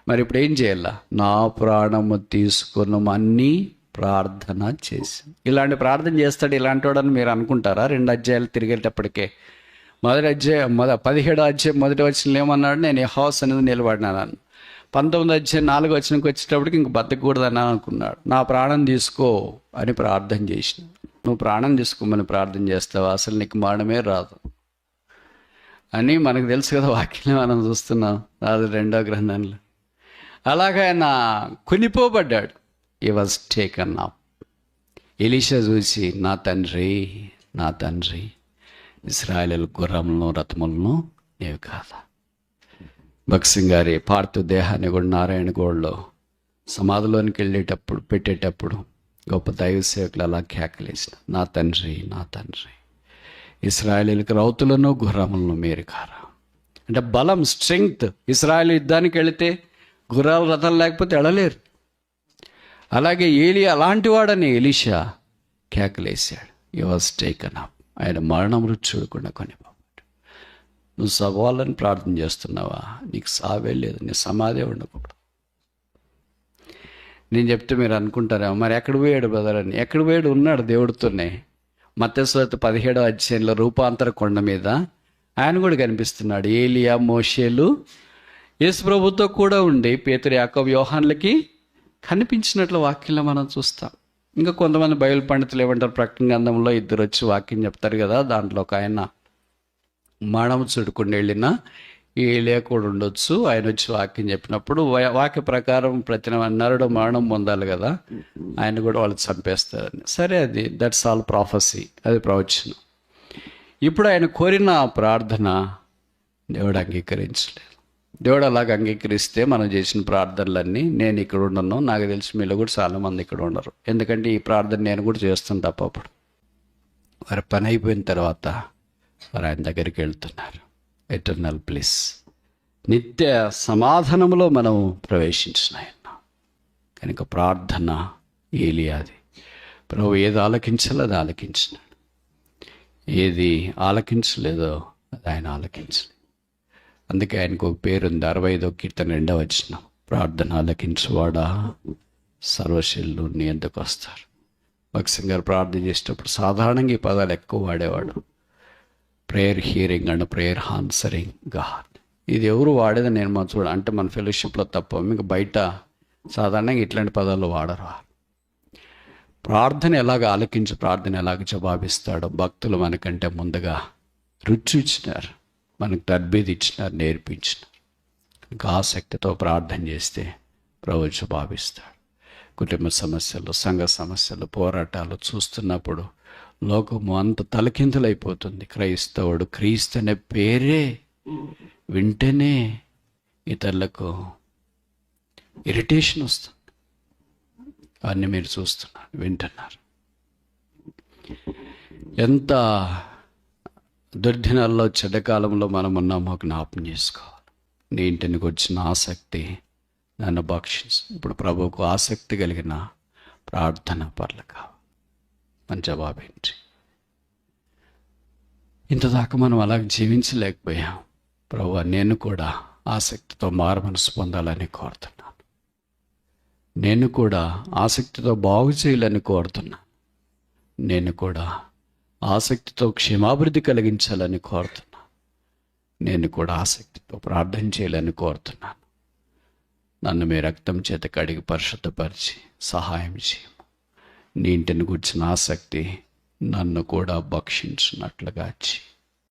మరి ఇప్పుడు ఏం చేయాలా? నా ప్రాణము తీసుకున్నామని ప్రార్థన చేసి. ఇలాంటి ప్రార్థన చేస్తాడు ఇలాంటి వాడని మీరు అనుకుంటారా? 2 అధ్యాయాలు తిరిగేటప్పటికే మొదటి అధ్యాయం 17వ అధ్యాయం మొదటి వచనంలో ఏమన్నాడు? నేను యెహోవా సన్నిధిలో నిలబడినాను. 19వ అధ్యాయం 4వ వచనంకి వచ్చేటప్పటికి ఇంక బతకూడదని అనుకున్నాడు. నా ప్రాణం తీసుకో అని ప్రార్థన చేసిన. నువ్వు ప్రాణం తీసుకోమని ప్రార్థన చేస్తావా? అసలు నీకు మరణమే రాదు అని మనకు తెలుసు కదా. వాక్యం మనం చూస్తున్నాం రాదు 2వ గ్రంథంలో. అలాగే ఆయన కొనిపోబడ్డాడు. ఈ వాజ్ టేకన్ అప్. ఎలీషా చూసి, నా తండ్రి, నా తండ్రి, ఇశ్రాయేలు గుర్రములను రథములను నీవు కాదా? భగత్ సింగ్ గారి పార్థివ దేహాన్ని కూడా నారాయణ గోడలో సమాధిలోనికి వెళ్ళేటప్పుడు పెట్టేటప్పుడు గొప్ప దైవ సేవకులు అలా కేకలేసిన, నా తండ్రి, నా తండ్రి, ఇశ్రాయేలుకి రౌతులను గుర్రములను మీరు కారా. అంటే బలం, స్ట్రెంగ్త్. ఇశ్రాయేలు యుద్ధానికి వెళితే గుర్రాలు రథాలు లేకపోతే వెళ్ళలేరు. అలాగే ఏలియా అలాంటి వాడని ఎలీషా కేకలేశాడు. ఈ వాజ్ టేకన్ అప్. ఆయన మరణ మృత్యుడు కూడా కొనిపోయాడు. నువ్వు సవాలని ప్రార్థన చేస్తున్నావా? నీకు సావే లేదు, నీ సమాధే ఉండకూడదు. నేను చెప్తే మీరు అనుకుంటారేమో, మరి ఎక్కడ పోయాడు బ్రదర్ అని. ఎక్కడ పోయాడు? ఉన్నాడు దేవుడితోనే. మత్తయి సువార్త 17వ అధ్యాయంలో రూపాంతర కొండ మీద ఆయన కూడా కనిపిస్తున్నాడు. ఏలియా, మోషేలు యేసు ప్రభుతో కూడా ఉండి పేతురు, యాకోబు, యోహాన్లకి కనిపించినట్లు వాక్యంలో మనం చూస్తాం. ఇంకా కొంతమంది బైబిల్ పండితులు ఏమంటారు, ప్రకటన గ్రంథంలో 2 వచ్చి వాక్యం చెప్తారు కదా. దాంట్లో ఒక ఆయన మరణం చుడుకుండా వెళ్ళిన ఏలియా కూడా ఉండొచ్చు. ఆయన వచ్చి వాక్యం చెప్పినప్పుడు వాక్య ప్రకారం ప్రతి నరుడు మరణం పొందాలి కదా, ఆయన కూడా వాళ్ళు చంపేస్తారని. సరే, అది దట్స్ ఆల్ ప్రాఫెసీ, అది ప్రవచనం. ఇప్పుడు ఆయన కోరిన ప్రార్థన దేవుడు అంగీకరించలేదు. దేవుడు అలాగ అంగీకరిస్తే మనం చేసిన ప్రార్థనలన్నీ, నేను ఇక్కడ ఉండను, నాకు తెలిసి మీలో కూడా చాలామంది ఇక్కడ ఉండరు. ఎందుకంటే ఈ ప్రార్థన నేను కూడా చేస్తాను తప్పప్పుడు. వారి పని అయిపోయిన తర్వాత వారు ఆయన దగ్గరికి వెళ్తున్నారు. ఎటర్నల్ ప్లీస్, నిత్య సమాధానంలో మనం ప్రవేశించిన ఆయన కనుక ప్రార్థన ఏలియాది. ప్రభు ఏది ఆలకించాలో అది ఆలకించినాడు, ఏది ఆలకించలేదో అది ఆయన ఆలకించలేదు. అందుకే ఆయనకు ఒక పేరుంది. 65వ కీర్తన 2వ వచనం, ప్రార్థన ఆలకించువాడా సర్వశీలు నీ ఎందుకు వస్తారు. భగత్ సింగ్ గారు ప్రార్థన చేసేటప్పుడు సాధారణంగా ఈ పదాలు ఎక్కువ వాడేవాడు. Prayer hearing and prayer answering God. ఇది ఎవరు వాడేది నేను మనం అంటే మన ఫెలోషిప్లో తప్ప మీకు బయట సాధారణంగా ఇట్లాంటి పదాలు వాడరు. ప్రార్థన ఎలాగ ఆలకించి ప్రార్థన ఎలాగ జవాబిస్తాడో భక్తులు మనకంటే ముందుగా రుచి ఇచ్చినారు, మనకు తర్బీదు ఇచ్చినారు, నేర్పించినారు. ఇంకా ఆసక్తితో ప్రార్థన చేస్తే ప్రభు జవాబిస్తాడు. కుటుంబ సమస్యలు, సంఘ సమస్యలు, పోరాటాలు చూస్తున్నప్పుడు లోకము అంత తలకిందులైపోతుంది. క్రైస్తవుడు క్రీస్తు అనే పేరే వింటేనే ఇతరులకు ఇరిటేషన్ వస్తుంది. అవన్నీ మీరు చూస్తున్నారు, వింటున్నారు. ఎంత దుర్దినాల్లో, చెడ్డకాలంలో మనం ఉన్నామో జ్ఞాపం చేసుకోవాలి. నీ ఇంటికి వచ్చిన ఆసక్తి నన్ను భక్షించు. ఇప్పుడు ప్రభువుకు ఆసక్తి కలిగిన ప్రార్థన పర్లక మన జవాబేంటి? ఇంతదాకా మనం అలా జీవించలేకపోయాం. ప్రభువా, నేను కూడా ఆసక్తితో మారుమనసు పొందాలని కోరుతున్నాను. నేను కూడా ఆసక్తితో బాగు చేయాలని కోరుతున్నాను. నేను కూడా ఆసక్తితో క్షేమాభివృద్ధి కలిగించాలని కోరుతున్నాను. నేను కూడా ఆసక్తితో ప్రార్థన చేయాలని కోరుతున్నాను. నన్ను మీ రక్తం చేత కడిగి పరిశుద్ధపరిచి సహాయం చేయము. నీ ఇంటిని గుర్చిన ఆసక్తి నన్ను కూడా భక్షించినట్లుగా చేయి.